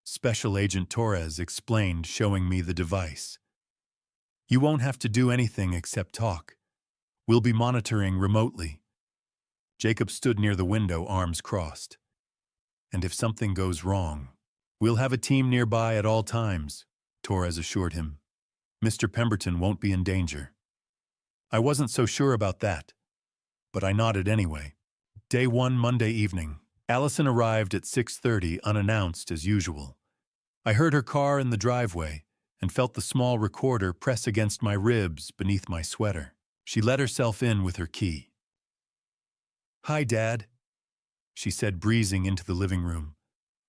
A: Special Agent Torres explained, showing me the device. You won't have to do anything except talk. We'll be monitoring remotely. Jacob stood near the window, arms crossed. And if something goes wrong, we'll have a team nearby at all times, Torres assured him. Mr. Pemberton won't be in danger. I wasn't so sure about that, but I nodded anyway. Day 1, Monday evening. Allison arrived at 6:30 unannounced as usual. I heard her car in the driveway and felt the small recorder press against my ribs beneath my sweater. She let herself in with her key. Hi, Dad, she said, breezing into the living room.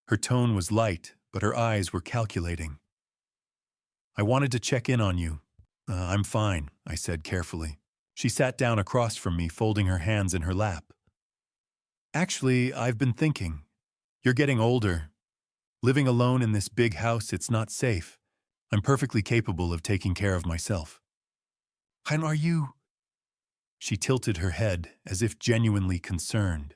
A: Her tone was light, but her eyes were calculating. I wanted to check in on you. I'm fine, I said carefully. She sat down across from me, folding her hands in her lap. Actually, I've been thinking. You're getting older. Living alone in this big house, it's not safe. I'm perfectly capable of taking care of myself. And are you? She tilted her head as if genuinely concerned.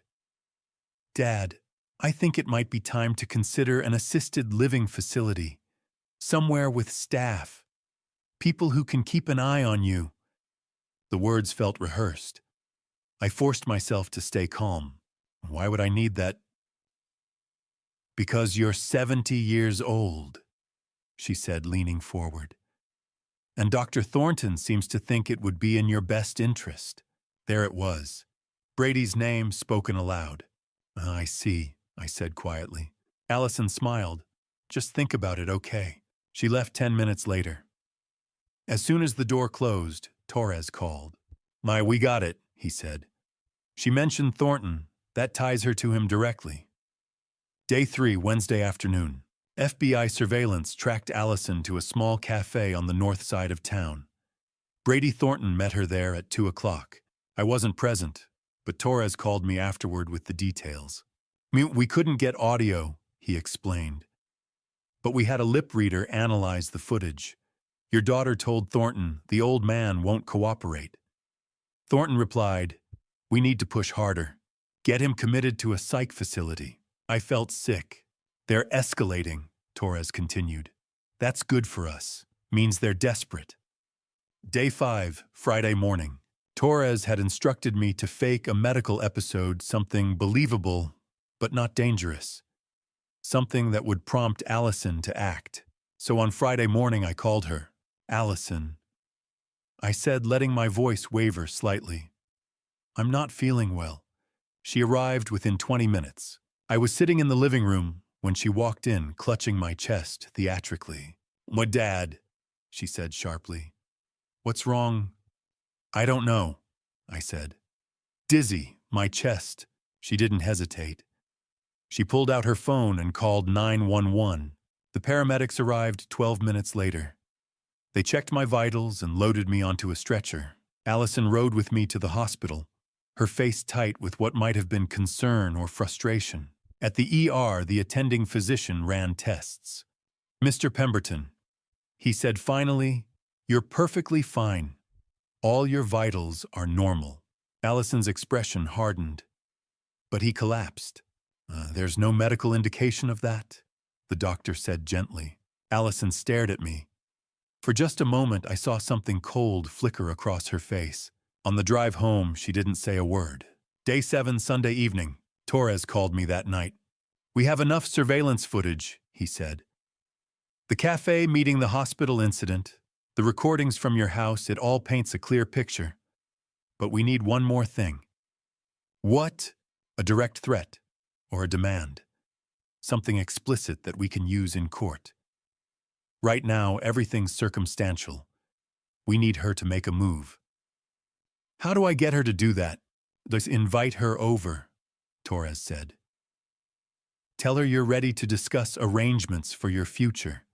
A: Dad, I think it might be time to consider an assisted living facility. Somewhere with staff. People who can keep an eye on you. The words felt rehearsed. I forced myself to stay calm. Why would I need that? Because you're 70 years old, she said, leaning forward. And Dr. Thornton seems to think it would be in your best interest. There it was. Brady's name spoken aloud. I see, I said quietly. Allison smiled. Just think about it, okay? She left 10 minutes later. As soon as the door closed, Torres called. We got it, he said. She mentioned Thornton. That ties her to him directly. Day 3, Wednesday afternoon. FBI surveillance tracked Allison to a small cafe on the north side of town. Brady Thornton met her there at 2 o'clock. I wasn't present, but Torres called me afterward with the details. We couldn't get audio, he explained. But we had a lip reader analyze the footage. Your daughter told Thornton the old man won't cooperate. Thornton replied, we need to push harder. Get him committed to a psych facility. I felt sick. They're escalating, Torres continued. That's good for us. Means they're desperate. Day 5, Friday morning. Torres had instructed me to fake a medical episode, something believable, but not dangerous. Something that would prompt Allison to act. So on Friday morning I called her. Allison, I said, letting my voice waver slightly. I'm not feeling well. She arrived within 20 minutes. I was sitting in the living room when she walked in, clutching my chest theatrically. "My dad," she said sharply. "What's wrong?" "I don't know," I said. "Dizzy, my chest." She didn't hesitate. She pulled out her phone and called 911. The paramedics arrived 12 minutes later. They checked my vitals and loaded me onto a stretcher. Allison rode with me to the hospital, her face tight with what might have been concern or frustration. At the ER, the attending physician ran tests. "Mr. Pemberton," he said finally, "you're perfectly fine. All your vitals are normal." Allison's expression hardened, but he collapsed. There's no medical indication of that," the doctor said gently. Allison stared at me. For just a moment, I saw something cold flicker across her face. On the drive home, she didn't say a word. Day 7, Sunday evening. Torres called me that night. "We have enough surveillance footage," he said. "The cafe meeting the hospital incident, the recordings from your house, it all paints a clear picture. But we need one more thing." "What?" "A direct threat, or a demand. Something explicit that we can use in court. Right now, everything's circumstantial. We need her to make a move." "How do I get her to do that?" "Let's invite her over," Torres said. "Tell her you're ready to discuss arrangements for your future.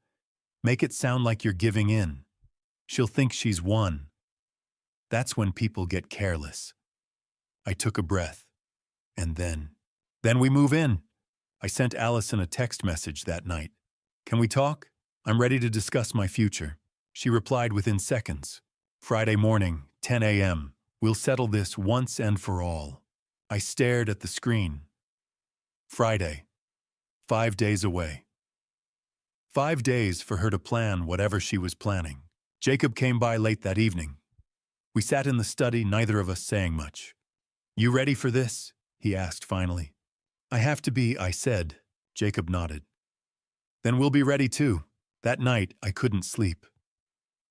A: Make it sound like you're giving in. She'll think she's won. That's when people get careless." I took a breath. And then we move in. I sent Allison a text message that night. "Can we talk? I'm ready to discuss my future." She replied within seconds. "Friday morning, 10 a.m. We'll settle this once and for all." I stared at the screen. Friday. 5 days away. 5 days for her to plan whatever she was planning. Jacob came by late that evening. We sat in the study, neither of us saying much. "You ready for this?" he asked finally. "I have to be," I said. Jacob nodded. "Then we'll be ready too." That night, I couldn't sleep.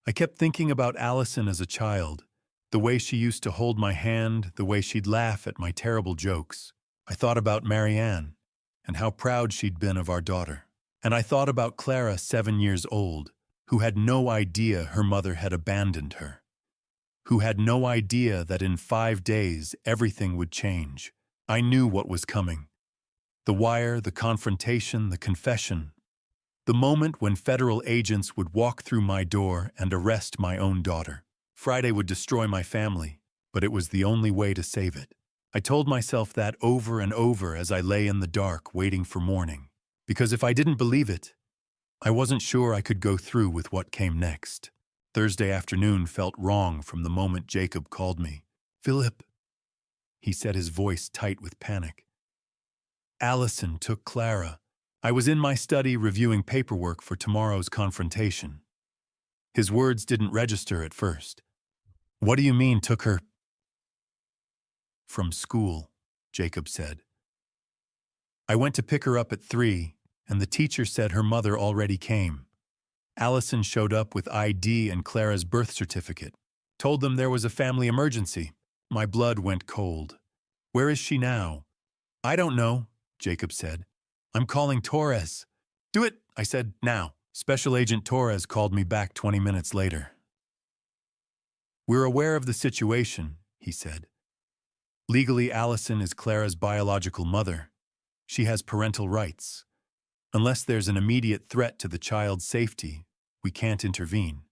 A: I kept thinking about Allison as a child, the way she used to hold my hand, the way she'd laugh at my terrible jokes. I thought about Marianne, and how proud she'd been of our daughter. And I thought about Clara, 7 years old, who had no idea her mother had abandoned her, who had no idea that in 5 days everything would change. I knew what was coming. The wire, the confrontation, the confession. The moment when federal agents would walk through my door and arrest my own daughter. Friday would destroy my family, but it was the only way to save it. I told myself that over and over as I lay in the dark waiting for morning. Because if I didn't believe it, I wasn't sure I could go through with what came next. Thursday afternoon felt wrong from the moment Jacob called me. "Philip," he said, his voice tight with panic. "Allison took Clara." I was in my study reviewing paperwork for tomorrow's confrontation. His words didn't register at first. "What do you mean, took her?" "From school," Jacob said. "I went to pick her up at 3, and the teacher said her mother already came. Allison showed up with ID and Clara's birth certificate. Told them there was a family emergency." My blood went cold. "Where is she now?" "I don't know," Jacob said. "I'm calling Torres." "Do it," I said, "now." Special Agent Torres called me back 20 minutes later. "We're aware of the situation," he said. "Legally, Allison is Clara's biological mother. She has parental rights. Unless there's an immediate threat to the child's safety, we can't intervene.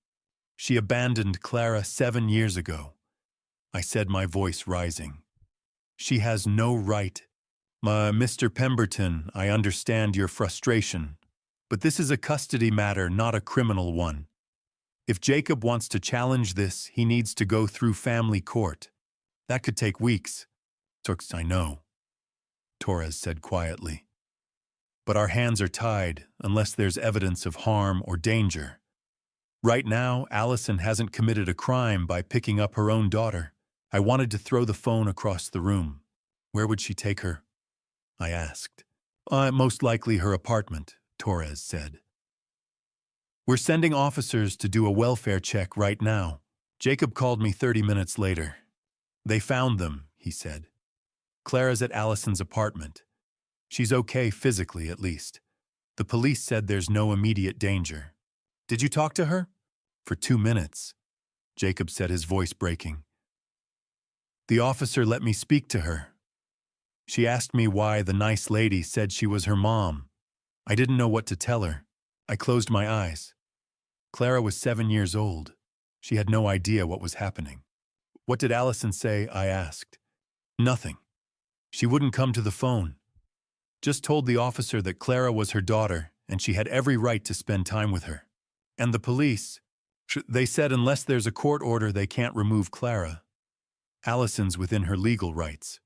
A: She abandoned Clara 7 years ago." I said, my voice rising. "She has no right." Mr. Pemberton, I understand your frustration, but this is a custody matter, not a criminal one. If Jacob wants to challenge this, he needs to go through family court. That could take weeks." "I know." Torres said quietly. But our hands are tied unless there's evidence of harm or danger. Right now, Allison hasn't committed a crime by picking up her own daughter. I wanted to throw the phone across the room. Where would she take her? I asked. Most likely her apartment, Torres said. We're sending officers to do a welfare check right now. Jacob called me 30 minutes later. They found them, he said. Clara's at Allison's apartment. She's okay physically, at least. The police said there's no immediate danger. Did you talk to her? For 2 minutes, Jacob said, his voice breaking. The officer let me speak to her. She asked me why the nice lady said she was her mom. I didn't know what to tell her. I closed my eyes. Clara was 7 years old. She had no idea what was happening. What did Allison say? I asked. Nothing. She wouldn't come to the phone. Just told the officer that Clara was her daughter and she had every right to spend time with her. And the police, they said unless there's a court order they can't remove Clara. Allison's within her legal rights.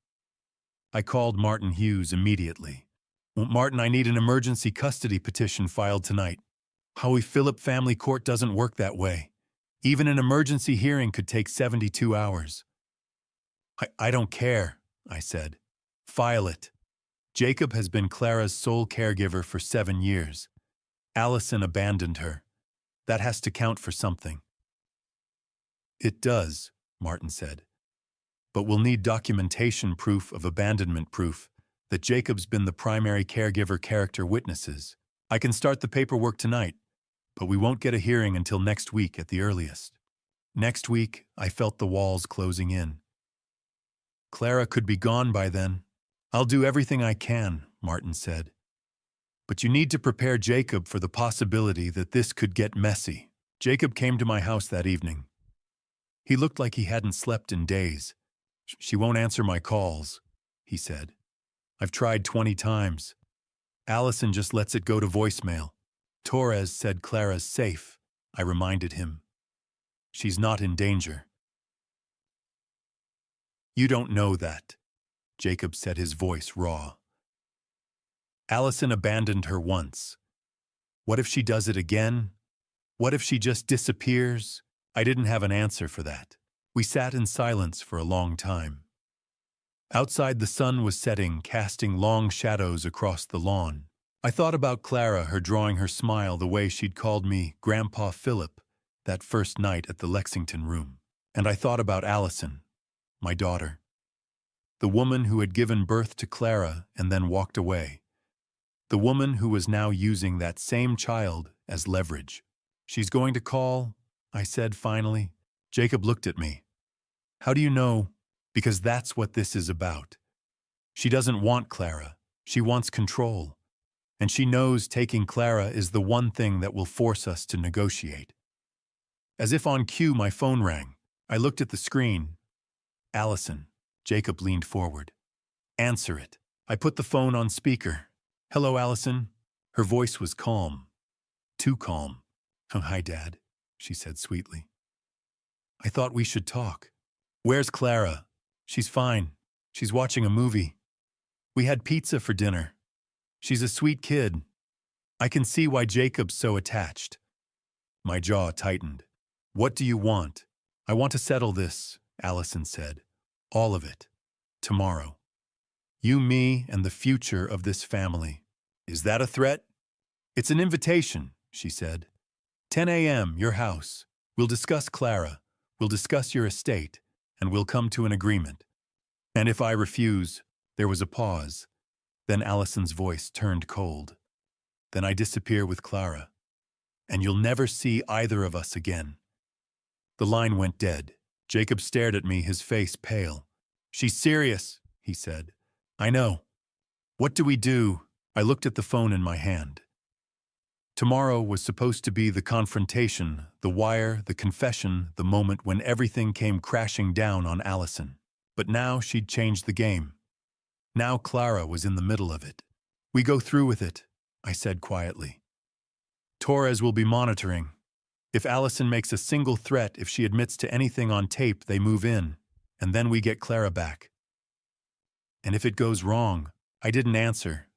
A: I called Martin Hughes immediately. Martin, I need an emergency custody petition filed tonight. Howie Phillip Family Court doesn't work that way. Even an emergency hearing could take 72 hours. I don't care, I said. File it. Jacob has been Clara's sole caregiver for 7 years. Allison abandoned her. That has to count for something. It does, Martin said. But we'll need documentation proof of abandonment proof that Jacob's been the primary caregiver character witnesses. I can start the paperwork tonight, but we won't get a hearing until next week at the earliest. Next week, I felt the walls closing in. Clara could be gone by then. I'll do everything I can, Martin said. But you need to prepare Jacob for the possibility that this could get messy. Jacob came to my house that evening. He looked like he hadn't slept in days. She won't answer my calls, he said. I've tried 20 times. Allison just lets it go to voicemail. Torres said Clara's safe, I reminded him. She's not in danger. You don't know that, Jacob said, his voice raw. Allison abandoned her once. What if she does it again? What if she just disappears? I didn't have an answer for that. We sat in silence for a long time. Outside, the sun was setting, casting long shadows across the lawn. I thought about Clara, her drawing her smile the way she'd called me Grandpa Philip that first night at the Lexington room. And I thought about Allison, my daughter. The woman who had given birth to Clara and then walked away. The woman who was now using that same child as leverage. She's going to call, I said finally. Jacob looked at me. How do you know? Because that's what this is about. She doesn't want Clara. She wants control. And she knows taking Clara is the one thing that will force us to negotiate. As if on cue, my phone rang. I looked at the screen. Allison. Jacob leaned forward. Answer it. I put the phone on speaker. Hello, Allison. Her voice was calm. Too calm. Oh, hi, Dad, she said sweetly. I thought we should talk. Where's Clara? She's fine. She's watching a movie. We had pizza for dinner. She's a sweet kid. I can see why Jacob's so attached. My jaw tightened. What do you want? I want to settle this, Allison said. All of it. Tomorrow. You, me, and the future of this family. Is that a threat? It's an invitation, she said. 10 a.m., your house. We'll discuss Clara. We'll discuss your estate. And we'll come to an agreement. And if I refuse, there was a pause. Then Allison's voice turned cold. Then I disappear with Clara. And you'll never see either of us again. The line went dead. Jacob stared at me, his face pale. She's serious, he said. I know. What do we do? I looked at the phone in my hand. Tomorrow was supposed to be the confrontation, the wire, the confession, the moment when everything came crashing down on Allison. But now she'd changed the game. Now Clara was in the middle of it. We go through with it, I said quietly. Torres will be monitoring. If Allison makes a single threat, if she admits to anything on tape, they move in, and then we get Clara back. And if it goes wrong, I didn't answer,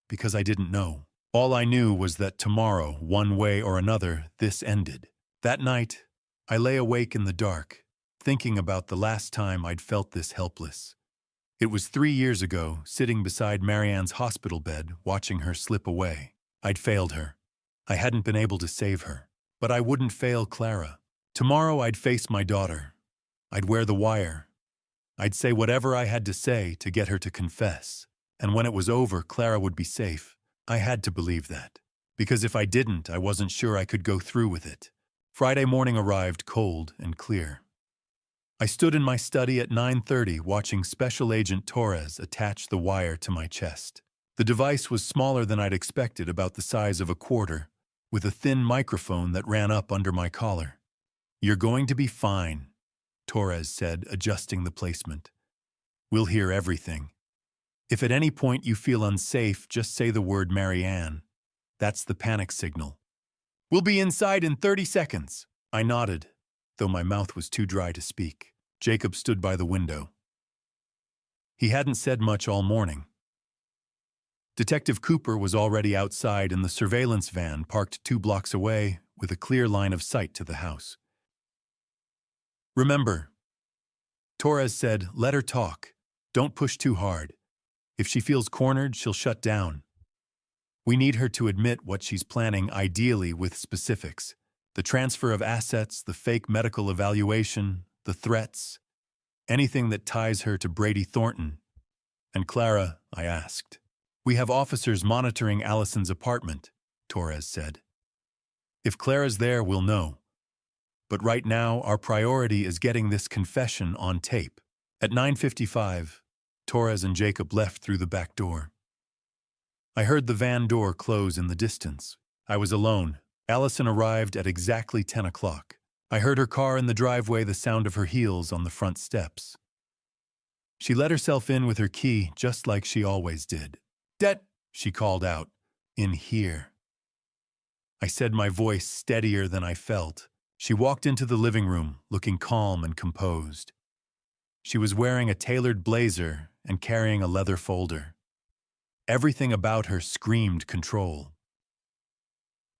A: because I didn't know. All I knew was that tomorrow, one way or another, this ended. That night, I lay awake in the dark, thinking about the last time I'd felt this helpless. It was 3 years ago, sitting beside Marianne's hospital bed, watching her slip away. I'd failed her. I hadn't been able to save her. But I wouldn't fail Clara. Tomorrow I'd face my daughter. I'd wear the wire. I'd say whatever I had to say to get her to confess. And when it was over, Clara would be safe. I had to believe that. Because if I didn't, I wasn't sure I could go through with it. Friday morning arrived cold and clear. I stood in my study at 9:30 watching Special Agent Torres attach the wire to my chest. The device was smaller than I'd expected, about the size of a quarter, with a thin microphone that ran up under my collar. "You're going to be fine," Torres said, adjusting the placement. "We'll hear everything. If at any point you feel unsafe, just say the word Marianne. That's the panic signal." "We'll be inside in 30 seconds. I nodded, though my mouth was too dry to speak. Jacob stood by the window. He hadn't said much all morning. Detective Cooper was already outside in the surveillance van parked 2 blocks away, with a clear line of sight to the house. "Remember," Torres said, "let her talk. Don't push too hard. If she feels cornered, she'll shut down. We need her to admit what she's planning, ideally with specifics. The transfer of assets, the fake medical evaluation, the threats. Anything that ties her to Brady Thornton." "And Clara?" I asked. "We have officers monitoring Allison's apartment," Torres said. "If Clara's there, we'll know. But right now, our priority is getting this confession on tape." At 9:55, Torres and Jacob left through the back door. I heard the van door close in the distance. I was alone. Allison arrived at exactly 10 o'clock. I heard her car in the driveway, the sound of her heels on the front steps. She let herself in with her key, just like she always did. "Det," she called out, "in here." I said, my voice steadier than I felt. She walked into the living room, looking calm and composed. She was wearing a tailored blazer and carrying a leather folder. Everything about her screamed control.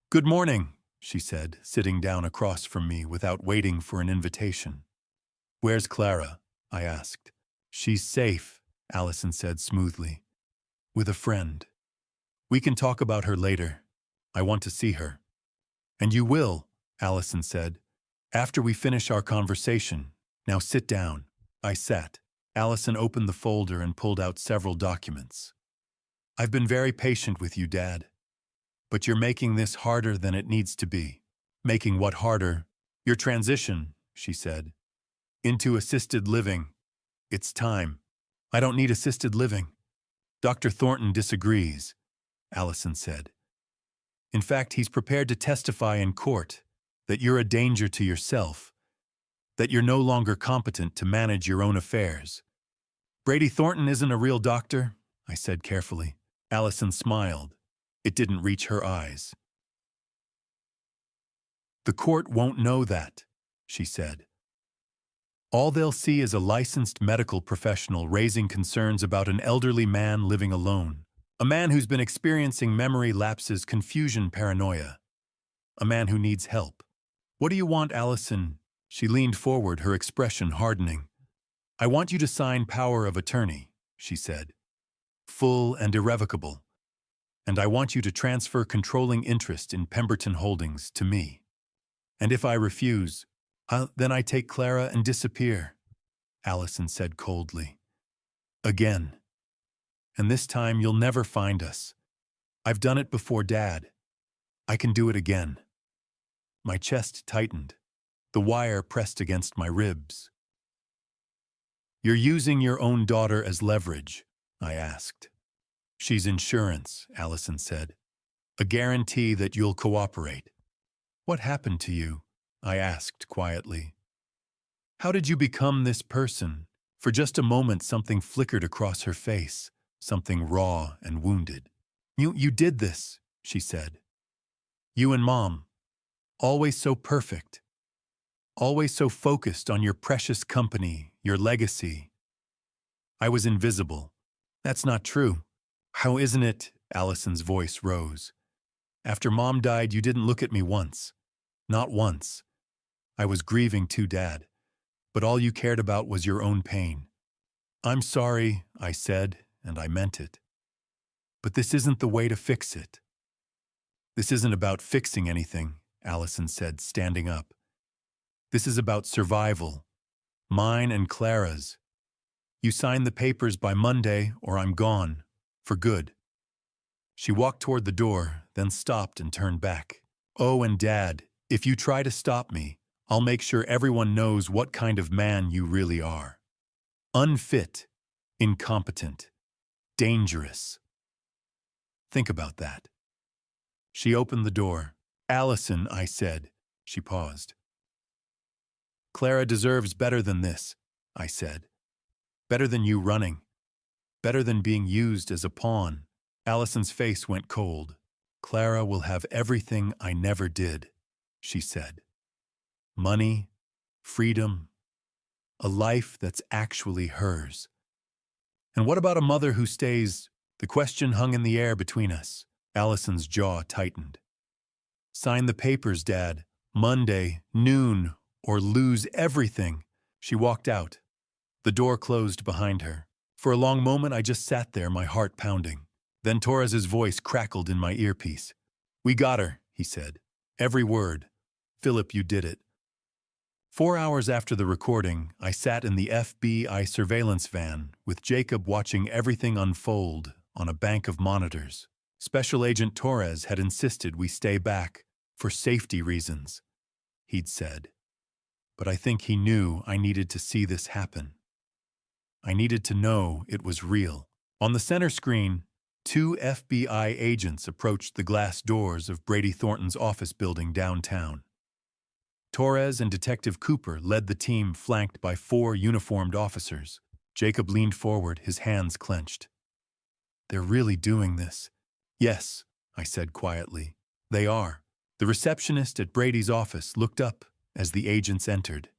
A: "Good morning," she said, sitting down across from me without waiting for an invitation. "Where's Clara?" I asked. "She's safe," Allison said smoothly. "With a friend. We can talk about her later. I want to see her." "And you will," Allison said, "after we finish our conversation. Now sit down." I sat. Allison opened the folder and pulled out several documents. "I've been very patient with you, Dad. But you're making this harder than it needs to be." "Making what harder?" "Your transition," she said, "into assisted living. It's time." "I don't need assisted living." "Dr. Thornton disagrees," Allison said. "In fact, he's prepared to testify in court that you're a danger to yourself, that you're no longer competent to manage your own affairs." "Brady Thornton isn't a real doctor," I said carefully. Allison smiled. It didn't reach her eyes. "The court won't know that," she said. "All they'll see is a licensed medical professional raising concerns about an elderly man living alone. A man who's been experiencing memory lapses, confusion, paranoia. A man who needs help. What do you want, Allison?" She leaned forward, her expression hardening. "I want you to sign power of attorney," she said. "Full and irrevocable. And I want you to transfer controlling interest in Pemberton Holdings to me. And if I refuse, then I take Clara and disappear," Allison said coldly. "Again. And this time you'll never find us. I've done it before, Dad. I can do it again." My chest tightened. The wire pressed against my ribs. "You're using your own daughter as leverage," I asked. "She's insurance," Allison said. "A guarantee that you'll cooperate." "What happened to you?" I asked quietly. "How did you become this person?" For just a moment something flickered across her face, something raw and wounded. You did this," she said. "You and Mom. Always so perfect. Always so focused on your precious company, your legacy. I was invisible." "That's not true." How isn't it? Allison's voice rose. After Mom died, you didn't look at me once. Not once. I was grieving too, Dad. But all you cared about was your own pain. I'm sorry, I said, and I meant it. But this isn't the way to fix it. This isn't about fixing anything, Allison said, standing up. This is about survival. Mine and Clara's. You sign the papers by Monday, or I'm gone. For good. She walked toward the door, then stopped and turned back. Oh, and Dad, if you try to stop me, I'll make sure everyone knows what kind of man you really are. Unfit, incompetent, dangerous. Think about that. She opened the door. Allison, I said. She paused. Clara deserves better than this, I said. Better than you running. Better than being used as a pawn. Allison's face went cold. Clara will have everything I never did, she said. Money, freedom, a life that's actually hers. And what about a mother who stays? The question hung in the air between us. Allison's jaw tightened. Sign the papers, Dad. Monday, noon, or lose everything. She walked out. The door closed behind her. For a long moment, I just sat there, my heart pounding. Then Torres's voice crackled in my earpiece. We got her, he said. Every word. Philip, you did it. 4 hours after the recording, I sat in the FBI surveillance van with Jacob watching everything unfold on a bank of monitors. Special Agent Torres had insisted we stay back for safety reasons, he'd said. But I think he knew I needed to see this happen. I needed to know it was real. On the center screen, 2 FBI agents approached the glass doors of Brady Thornton's office building downtown. Torres and Detective Cooper led the team flanked by 4 uniformed officers. Jacob leaned forward, his hands clenched. They're really doing this. Yes, I said quietly. They are. The receptionist at Brady's office looked up as the agents entered.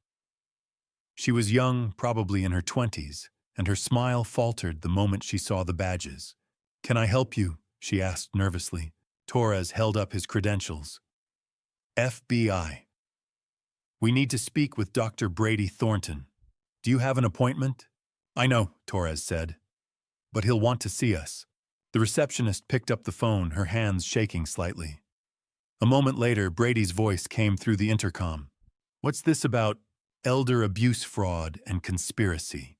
A: She was young, probably in her 20s, and her smile faltered the moment she saw the badges. Can I help you? She asked nervously. Torres held up his credentials. FBI. We need to speak with Dr. Brady Thornton. Do you have an appointment? I know, Torres said. But he'll want to see us. The receptionist picked up the phone, her hands shaking slightly. A moment later, Brady's voice came through the intercom. What's this about elder abuse fraud and conspiracy?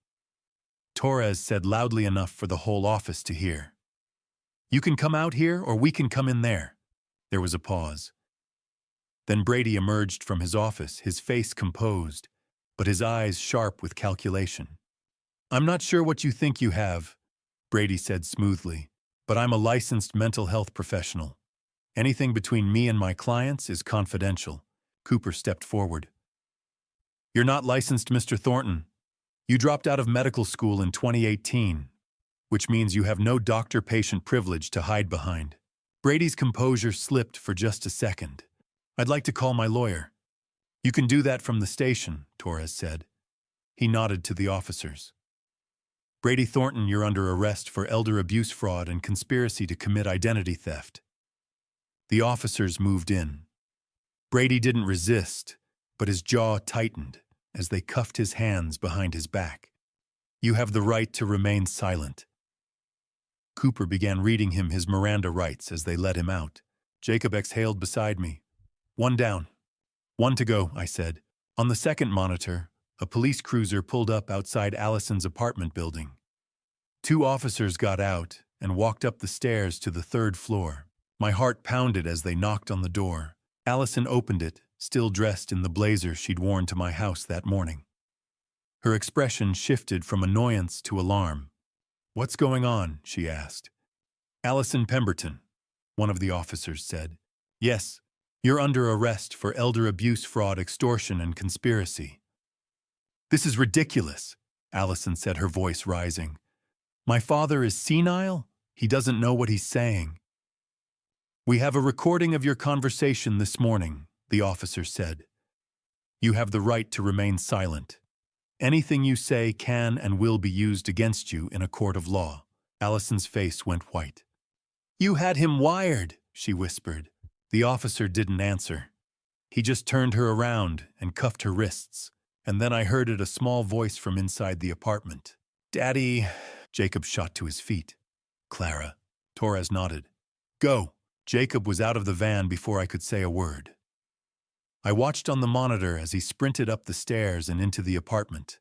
A: Torres said loudly enough for the whole office to hear. You can come out here or we can come in there. There was a pause. Then Brady emerged from his office, his face composed, but his eyes sharp with calculation. I'm not sure what you think you have, Brady said smoothly, but I'm a licensed mental health professional. Anything between me and my clients is confidential. Cooper stepped forward. You're not licensed, Mr. Thornton. You dropped out of medical school in 2018, which means you have no doctor-patient privilege to hide behind. Brady's composure slipped for just a second. I'd like to call my lawyer. You can do that from the station, Torres said. He nodded to the officers. Brady Thornton, you're under arrest for elder abuse fraud and conspiracy to commit identity theft. The officers moved in. Brady didn't resist, but his jaw tightened as they cuffed his hands behind his back. You have the right to remain silent. Cooper began reading him his Miranda rights as they let him out. Jacob exhaled beside me. 1 down. 1 to go, I said. On the second monitor, a police cruiser pulled up outside Allison's apartment building. 2 officers got out and walked up the stairs to the 3rd floor. My heart pounded as they knocked on the door. Allison opened it, still dressed in the blazer she'd worn to my house that morning. Her expression shifted from annoyance to alarm. What's going on? She asked. Allison Pemberton, one of the officers said. Yes. You're under arrest for elder abuse, fraud, extortion, and conspiracy. This is ridiculous, Allison said, her voice rising. My father is senile? He doesn't know what he's saying. We have a recording of your conversation this morning, the officer said. You have the right to remain silent. Anything you say can and will be used against you in a court of law. Allison's face went white. "You had him wired," she whispered. The officer didn't answer. He just turned her around and cuffed her wrists, and then I heard a small voice from inside the apartment. "Daddy." Jacob shot to his feet. "Clara." Torres nodded. "Go." Jacob was out of the van before I could say a word. I watched on the monitor as he sprinted up the stairs and into the apartment.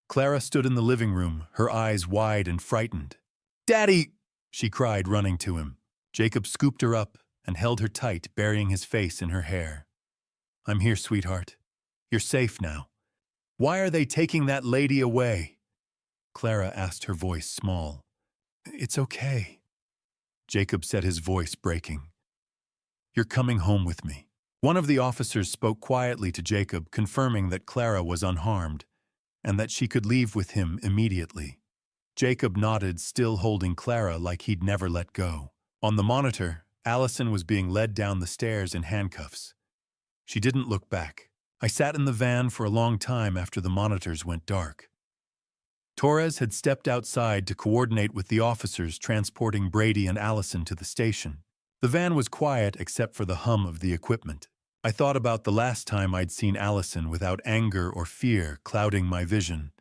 A: Clara stood in the living room, her eyes wide and frightened. "Daddy!" she cried, running to him. Jacob scooped her up and held her tight, burying his face in her hair. "I'm here, sweetheart. You're safe now." "Why are they taking that lady away?" Clara asked, her voice small. "It's okay." Jacob said, his voice breaking. "You're coming home with me." One of the officers spoke quietly to Jacob, confirming that Clara was unharmed and that she could leave with him immediately. Jacob nodded, still holding Clara like he'd never let go. On the monitor, Allison was being led down the stairs in handcuffs. She didn't look back. I sat in the van for a long time after the monitors went dark. Torres had stepped outside to coordinate with the officers transporting Brady and Allison to the station. The van was quiet except for the hum of the equipment. I thought about the last time I'd seen Allison without anger or fear clouding my vision.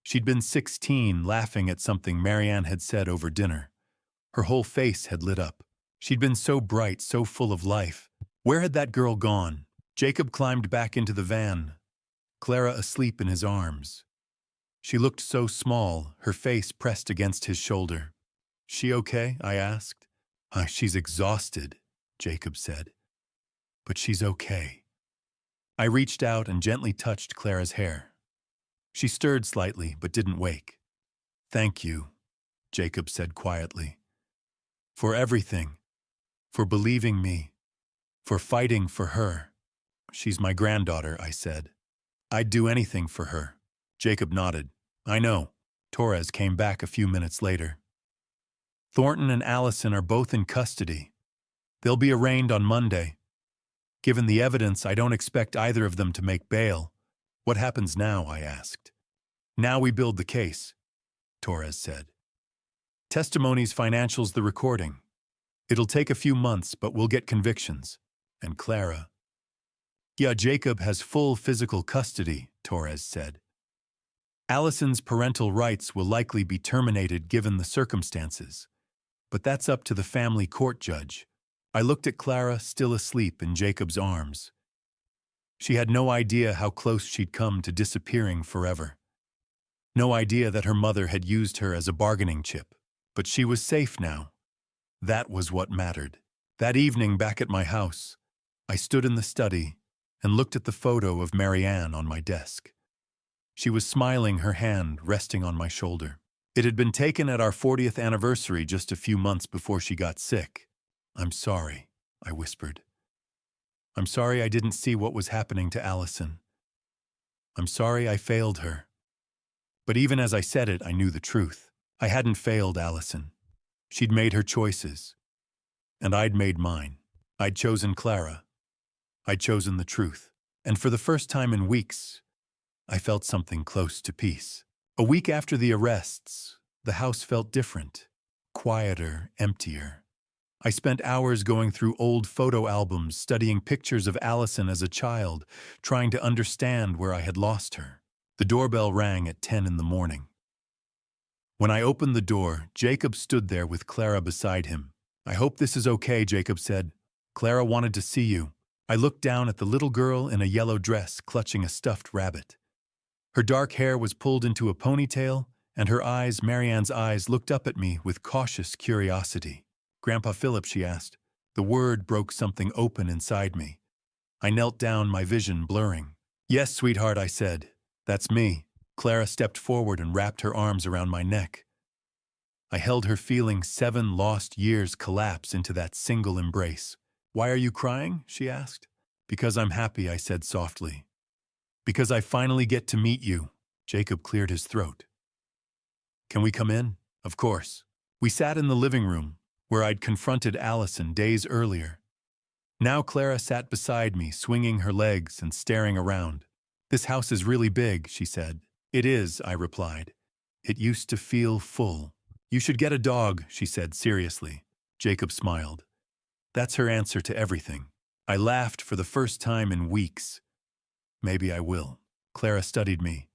A: She'd been 16, laughing at something Marianne had said over dinner. Her whole face had lit up. She'd been so bright, so full of life. Where had that girl gone? Jacob climbed back into the van, Clara asleep in his arms. She looked so small, her face pressed against his shoulder. "She okay?" I asked. "She's exhausted," Jacob said. "But she's okay." I reached out and gently touched Clara's hair. She stirred slightly, but didn't wake. "Thank you," Jacob said quietly. "For everything. For believing me. For fighting for her." "She's my granddaughter," I said. "I'd do anything for her." Jacob nodded. "I know." Torres came back a few minutes later. "Thornton and Allison are both in custody. They'll be arraigned on Monday. Given the evidence, I don't expect either of them to make bail." "What happens now?" I asked. "Now we build the case," Torres said. "Testimonies, financials, the recording. It'll take a few months, but we'll get convictions." And Clara. "Yeah, Jacob has full physical custody," Torres said. "Allison's parental rights will likely be terminated given the circumstances. But that's up to the family court judge." I looked at Clara, still asleep in Jacob's arms. She had no idea how close she'd come to disappearing forever. No idea that her mother had used her as a bargaining chip. But she was safe now. That was what mattered. That evening back at my house, I stood in the study and looked at the photo of Marianne on my desk. She was smiling, her hand resting on my shoulder. It had been taken at our 40th anniversary just a few months before she got sick. "I'm sorry," I whispered. "I'm sorry I didn't see what was happening to Allison. I'm sorry I failed her." But even as I said it, I knew the truth. I hadn't failed Allison. She'd made her choices. And I'd made mine. I'd chosen Clara. I'd chosen the truth. And for the first time in weeks, I felt something close to peace. A week after the arrests, the house felt different, quieter, emptier. I spent hours going through old photo albums, studying pictures of Allison as a child, trying to understand where I had lost her. The doorbell rang at 10 in the morning. When I opened the door, Jacob stood there with Clara beside him. "I hope this is okay," Jacob said. "Clara wanted to see you." I looked down at the little girl in a yellow dress clutching a stuffed rabbit. Her dark hair was pulled into a ponytail, and her eyes, Marianne's eyes, looked up at me with cautious curiosity. "Grandpa Philip," she asked. The word broke something open inside me. I knelt down, my vision blurring. "Yes, sweetheart," I said. "That's me." Clara stepped forward and wrapped her arms around my neck. I held her, feeling 7 lost years collapse into that single embrace. "Why are you crying?" she asked. "Because I'm happy," I said softly. "Because I finally get to meet you." Jacob cleared his throat. "Can we come in?" "Of course." We sat in the living room, where I'd confronted Allison days earlier. Now Clara sat beside me, swinging her legs and staring around. "This house is really big," she said. "It is," I replied. "It used to feel full." You should get a dog, she said seriously. Jacob smiled. That's her answer to everything. I laughed for the first time in weeks. Maybe I will. Clara studied me.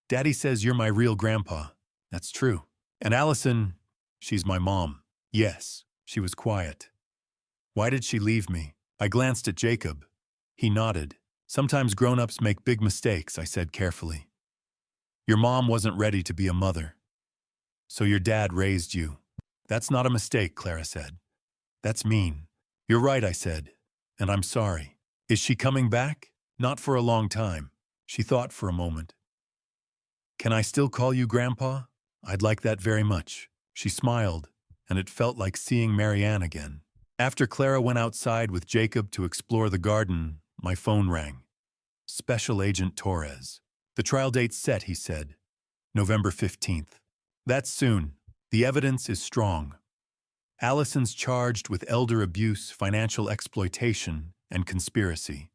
A: Daddy says you're my real grandpa. That's true. And Allison, she's my mom. Yes, she was quiet. Why did she leave me? I glanced at Jacob. He nodded. Sometimes grown-ups make big mistakes, I said carefully. Your mom wasn't ready to be a mother. So your dad raised you. That's not a mistake, Clara said. That's mean. You're right, I said. And I'm sorry. Is she coming back? Not for a long time. She thought for a moment. Can I still call you Grandpa? I'd like that very much. She smiled, and it felt like seeing Marianne again. After Clara went outside with Jacob to explore the garden, my phone rang. Special Agent Torres. The trial date's set, he said. November 15th. That's soon. The evidence is strong. Allison's charged with elder abuse, financial exploitation, and conspiracy.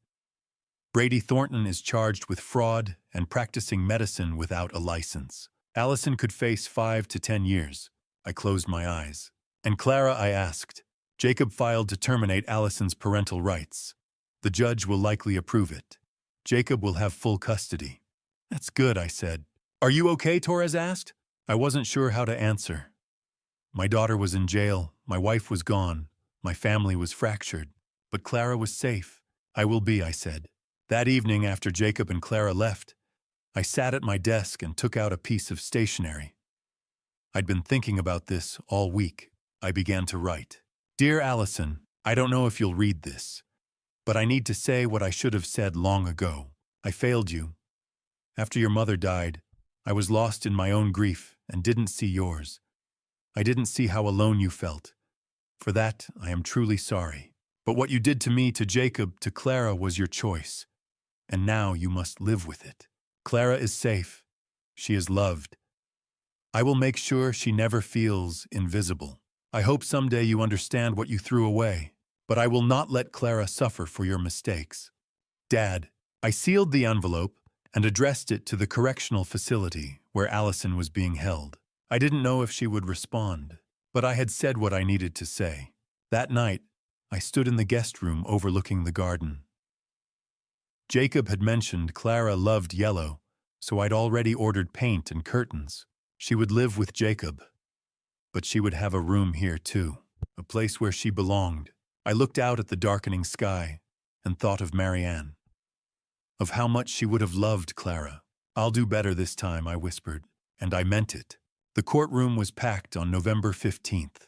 A: Brady Thornton is charged with fraud and practicing medicine without a license. Allison could face 5 to 10 years. I closed my eyes. And Clara, I asked. Jacob filed to terminate Allison's parental rights. The judge will likely approve it. Jacob will have full custody. That's good, I said. Are you okay, Torres asked. I wasn't sure how to answer. My daughter was in jail, my wife was gone, my family was fractured. But Clara was safe. I will be, I said. That evening, after Jacob and Clara left, I sat at my desk and took out a piece of stationery. I'd been thinking about this all week. I began to write. Dear Allison, I don't know if you'll read this, but I need to say what I should have said long ago. I failed you. After your mother died, I was lost in my own grief and didn't see yours. I didn't see how alone you felt. For that, I am truly sorry. But what you did to me, to Jacob, to Clara was your choice. And now you must live with it. Clara is safe. She is loved. I will make sure she never feels invisible. I hope someday you understand what you threw away, but I will not let Clara suffer for your mistakes. Dad, I sealed the envelope and addressed it to the correctional facility where Allison was being held. I didn't know if she would respond, but I had said what I needed to say. That night, I stood in the guest room overlooking the garden. Jacob had mentioned Clara loved yellow, so I'd already ordered paint and curtains. She would live with Jacob, but she would have a room here too, a place where she belonged. I looked out at the darkening sky and thought of Marianne, of how much she would have loved Clara. I'll do better this time, I whispered, and I meant it. The courtroom was packed on November 15th.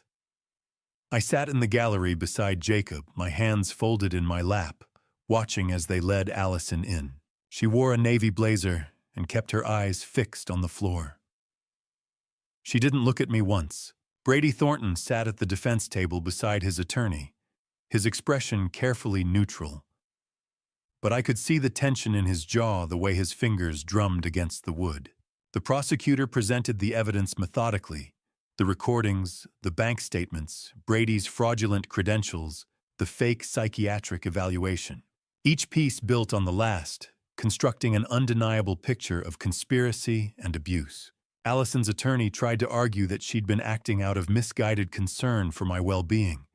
A: I sat in the gallery beside Jacob, my hands folded in my lap, watching as they led Allison in. She wore a navy blazer and kept her eyes fixed on the floor. She didn't look at me once. Brady Thornton sat at the defense table beside his attorney, his expression carefully neutral. But I could see the tension in his jaw, the way his fingers drummed against the wood. The prosecutor presented the evidence methodically, the recordings, the bank statements, Brady's fraudulent credentials, the fake psychiatric evaluation. Each piece built on the last, constructing an undeniable picture of conspiracy and abuse. Allison's attorney tried to argue that she'd been acting out of misguided concern for my well-being,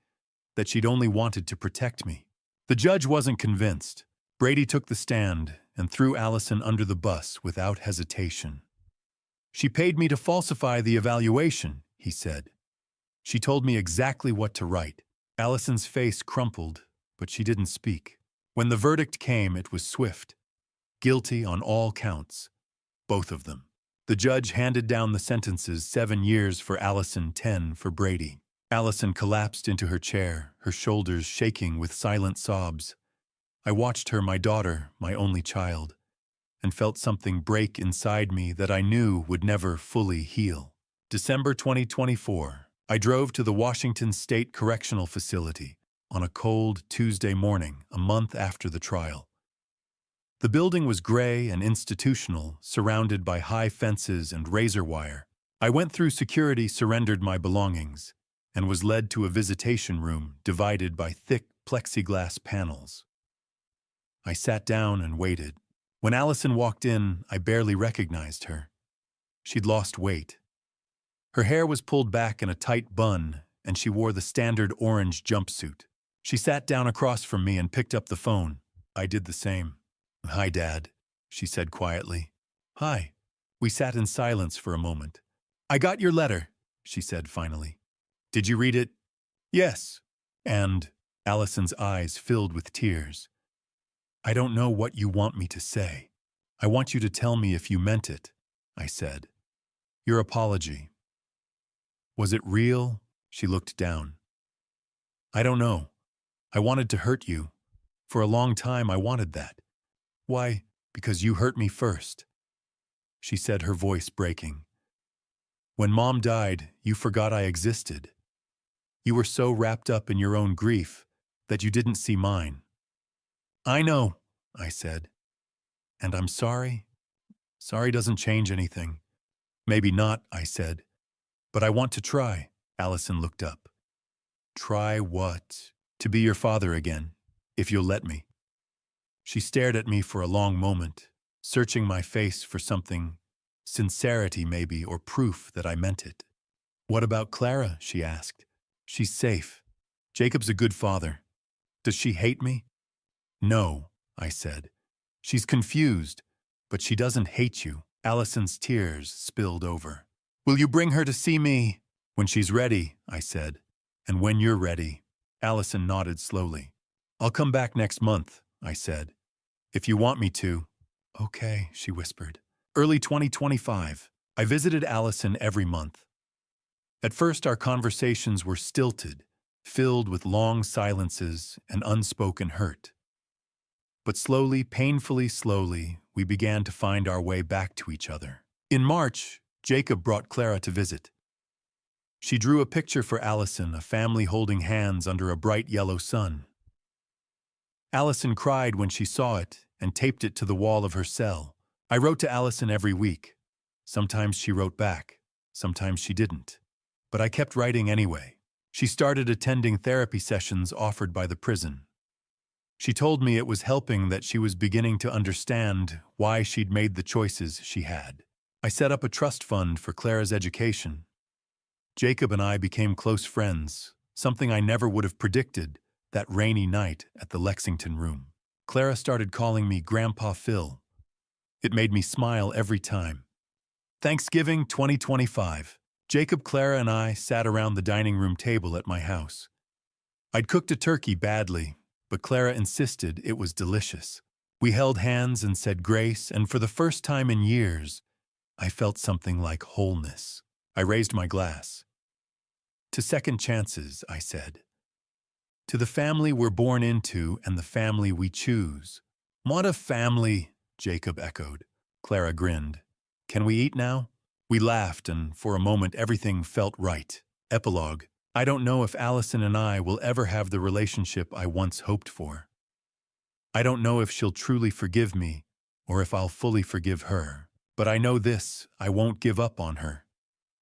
A: that she'd only wanted to protect me. The judge wasn't convinced. Brady took the stand and threw Allison under the bus without hesitation. She paid me to falsify the evaluation, he said. She told me exactly what to write. Allison's face crumpled, but she didn't speak. When the verdict came, it was swift. Guilty on all counts. Both of them. The judge handed down the sentences: 7 years for Allison, 10 for Brady. Allison collapsed into her chair, her shoulders shaking with silent sobs. I watched her, my daughter, my only child, and felt something break inside me that I knew would never fully heal. December 2024, I drove to the Washington State Correctional Facility on a cold Tuesday morning, a month after the trial. The building was gray and institutional, surrounded by high fences and razor wire. I went through security, surrendered my belongings, and was led to a visitation room divided by thick plexiglass panels. I sat down and waited. When Allison walked in, I barely recognized her. She'd lost weight. Her hair was pulled back in a tight bun, and she wore the standard orange jumpsuit. She sat down across from me and picked up the phone. I did the same. "Hi, Dad," she said quietly. "Hi." We sat in silence for a moment. "I got your letter," she said finally. "Did you read it?" "Yes." And Allison's eyes filled with tears. "I don't know what you want me to say. I want you to tell me if you meant it," I said. "Your apology. Was it real?" She looked down. "I don't know. I wanted to hurt you. For a long time I wanted that. Why? Because you hurt me first," she said, her voice breaking. "When Mom died, you forgot I existed. You were so wrapped up in your own grief that you didn't see mine." "I know," I said. "And I'm sorry. Sorry doesn't change anything." "Maybe not," I said. "But I want to try." Allison looked up. "Try what?" "To be your father again, if you'll let me." She stared at me for a long moment, searching my face for something, sincerity maybe, or proof that I meant it. "What about Clara?" she asked. "She's safe. Jacob's a good father. Does she hate me?" "No," I said. "She's confused, but she doesn't hate you." Allison's tears spilled over. "Will you bring her to see me?" "When she's ready," I said. "And when you're ready." Allison nodded slowly. "I'll come back next month," I said. "If you want me to." "Okay," she whispered. Early 2025. I visited Allison every month. At first, our conversations were stilted, filled with long silences and unspoken hurt. But slowly, painfully slowly, we began to find our way back to each other. In March, Jacob brought Clara to visit. She drew a picture for Allison, a family holding hands under a bright yellow sun. Allison cried when she saw it and taped it to the wall of her cell. I wrote to Allison every week. Sometimes she wrote back, sometimes she didn't. But I kept writing anyway. She started attending therapy sessions offered by the prison. She told me it was helping, that she was beginning to understand why she'd made the choices she had. I set up a trust fund for Clara's education. Jacob and I became close friends, something I never would have predicted that rainy night at the Lexington room. Clara started calling me Grandpa Phil. It made me smile every time. Thanksgiving 2025. Jacob, Clara, and I sat around the dining room table at my house. I'd cooked a turkey badly, but Clara insisted it was delicious. We held hands and said grace, and for the first time in years, I felt something like wholeness. I raised my glass. "To second chances," I said. "To the family we're born into and the family we choose." "What a family," Jacob echoed. Clara grinned. "Can we eat now?" We laughed, and for a moment everything felt right. Epilogue. I don't know if Allison and I will ever have the relationship I once hoped for. I don't know if she'll truly forgive me or if I'll fully forgive her. But I know this, I won't give up on her.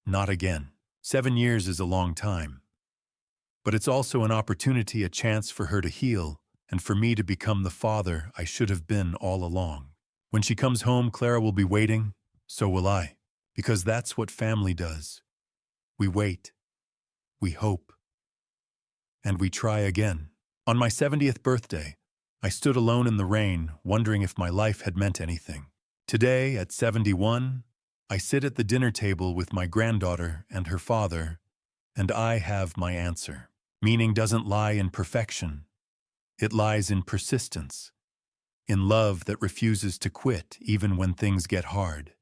A: Not again. 7 years is a long time. But it's also an opportunity, a chance for her to heal, and for me to become the father I should have been all along. When she comes home, Clara will be waiting, so will I. Because that's what family does. We wait. We hope. And we try again. On my 70th birthday, I stood alone in the rain, wondering if my life had meant anything. Today, at 71, I sit at the dinner table with my granddaughter and her father, and I have my answer. Meaning doesn't lie in perfection. It lies in persistence, in love that refuses to quit even when things get hard.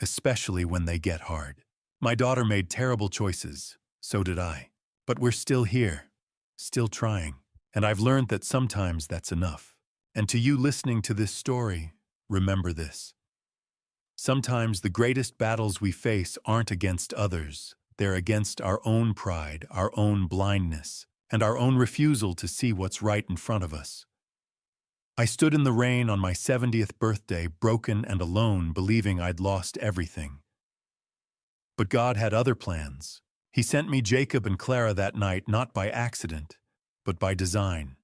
A: Especially when they get hard. My daughter made terrible choices, so did I. But we're still here, still trying. And I've learned that sometimes that's enough. And to you listening to this story, remember this. Sometimes the greatest battles we face aren't against others. They're against our own pride, our own blindness, and our own refusal to see what's right in front of us. I stood in the rain on my 70th birthday, broken and alone, believing I'd lost everything. But God had other plans. He sent me Jacob and Clara that night, not by accident, but by design.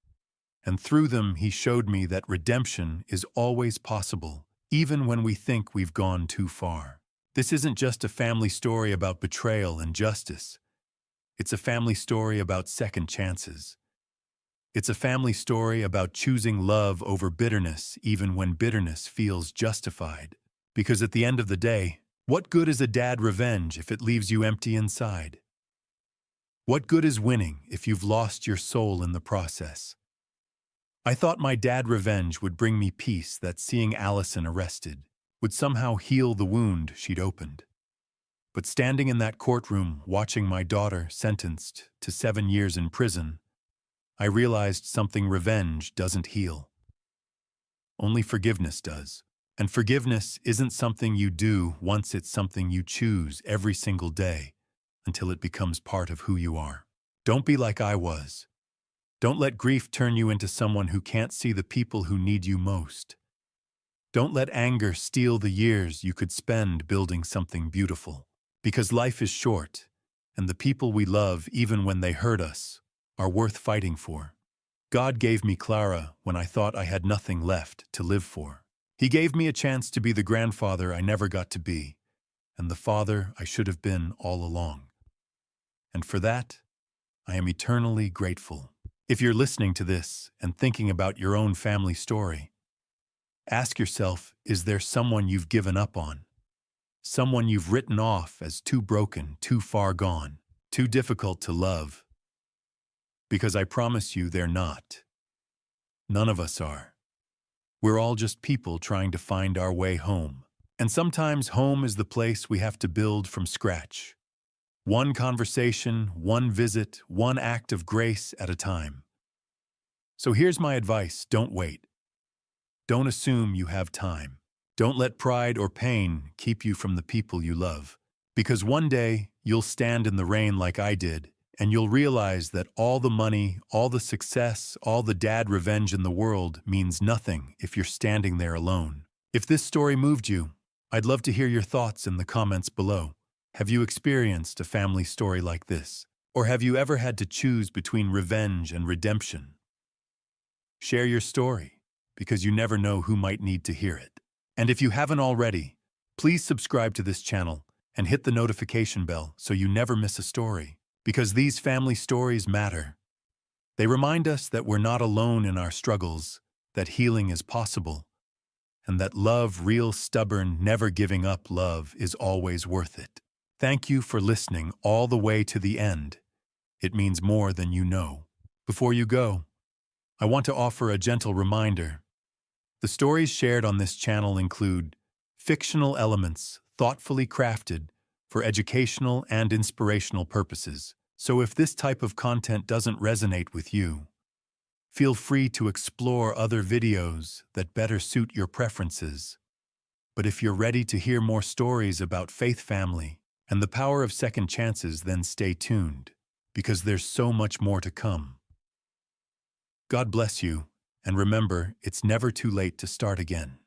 A: And through them, He showed me that redemption is always possible, even when we think we've gone too far. This isn't just a family story about betrayal and justice. It's a family story about second chances. It's a family story about choosing love over bitterness even when bitterness feels justified. Because at the end of the day, what good is a dad revenge if it leaves you empty inside? What good is winning if you've lost your soul in the process? I thought my dad revenge would bring me peace, that seeing Allison arrested would somehow heal the wound she'd opened. But standing in that courtroom, watching my daughter sentenced to 7 years in prison, I realized something revenge doesn't heal. Only forgiveness does. And forgiveness isn't something you do once, it's something you choose every single day until it becomes part of who you are. Don't be like I was. Don't let grief turn you into someone who can't see the people who need you most. Don't let anger steal the years you could spend building something beautiful. Because life is short, and the people we love, even when they hurt us, are worth fighting for. God gave me Clara when I thought I had nothing left to live for. He gave me a chance to be the grandfather I never got to be, and the father I should have been all along. And for that, I am eternally grateful. If you're listening to this and thinking about your own family story, ask yourself, is there someone you've given up on? Someone you've written off as too broken, too far gone, too difficult to love? Because I promise you they're not. None of us are. We're all just people trying to find our way home. And sometimes home is the place we have to build from scratch. One conversation, one visit, one act of grace at a time. So here's my advice: don't wait. Don't assume you have time. Don't let pride or pain keep you from the people you love. Because one day, you'll stand in the rain like I did, and you'll realize that all the money, all the success, all the dad revenge in the world means nothing if you're standing there alone. If this story moved you, I'd love to hear your thoughts in the comments below. Have you experienced a family story like this? Or have you ever had to choose between revenge and redemption? Share your story, because you never know who might need to hear it. And if you haven't already, please subscribe to this channel and hit the notification bell so you never miss a story. Because these family stories matter. They remind us that we're not alone in our struggles, that healing is possible, and that love, real, stubborn, never giving up love, is always worth it. Thank you for listening all the way to the end. It means more than you know. Before you go, I want to offer a gentle reminder. The stories shared on this channel include fictional elements thoughtfully crafted for educational and inspirational purposes. So if this type of content doesn't resonate with you, feel free to explore other videos that better suit your preferences. But if you're ready to hear more stories about faith, family, and the power of second chances, then stay tuned, because there's so much more to come. God bless you, and remember, it's never too late to start again.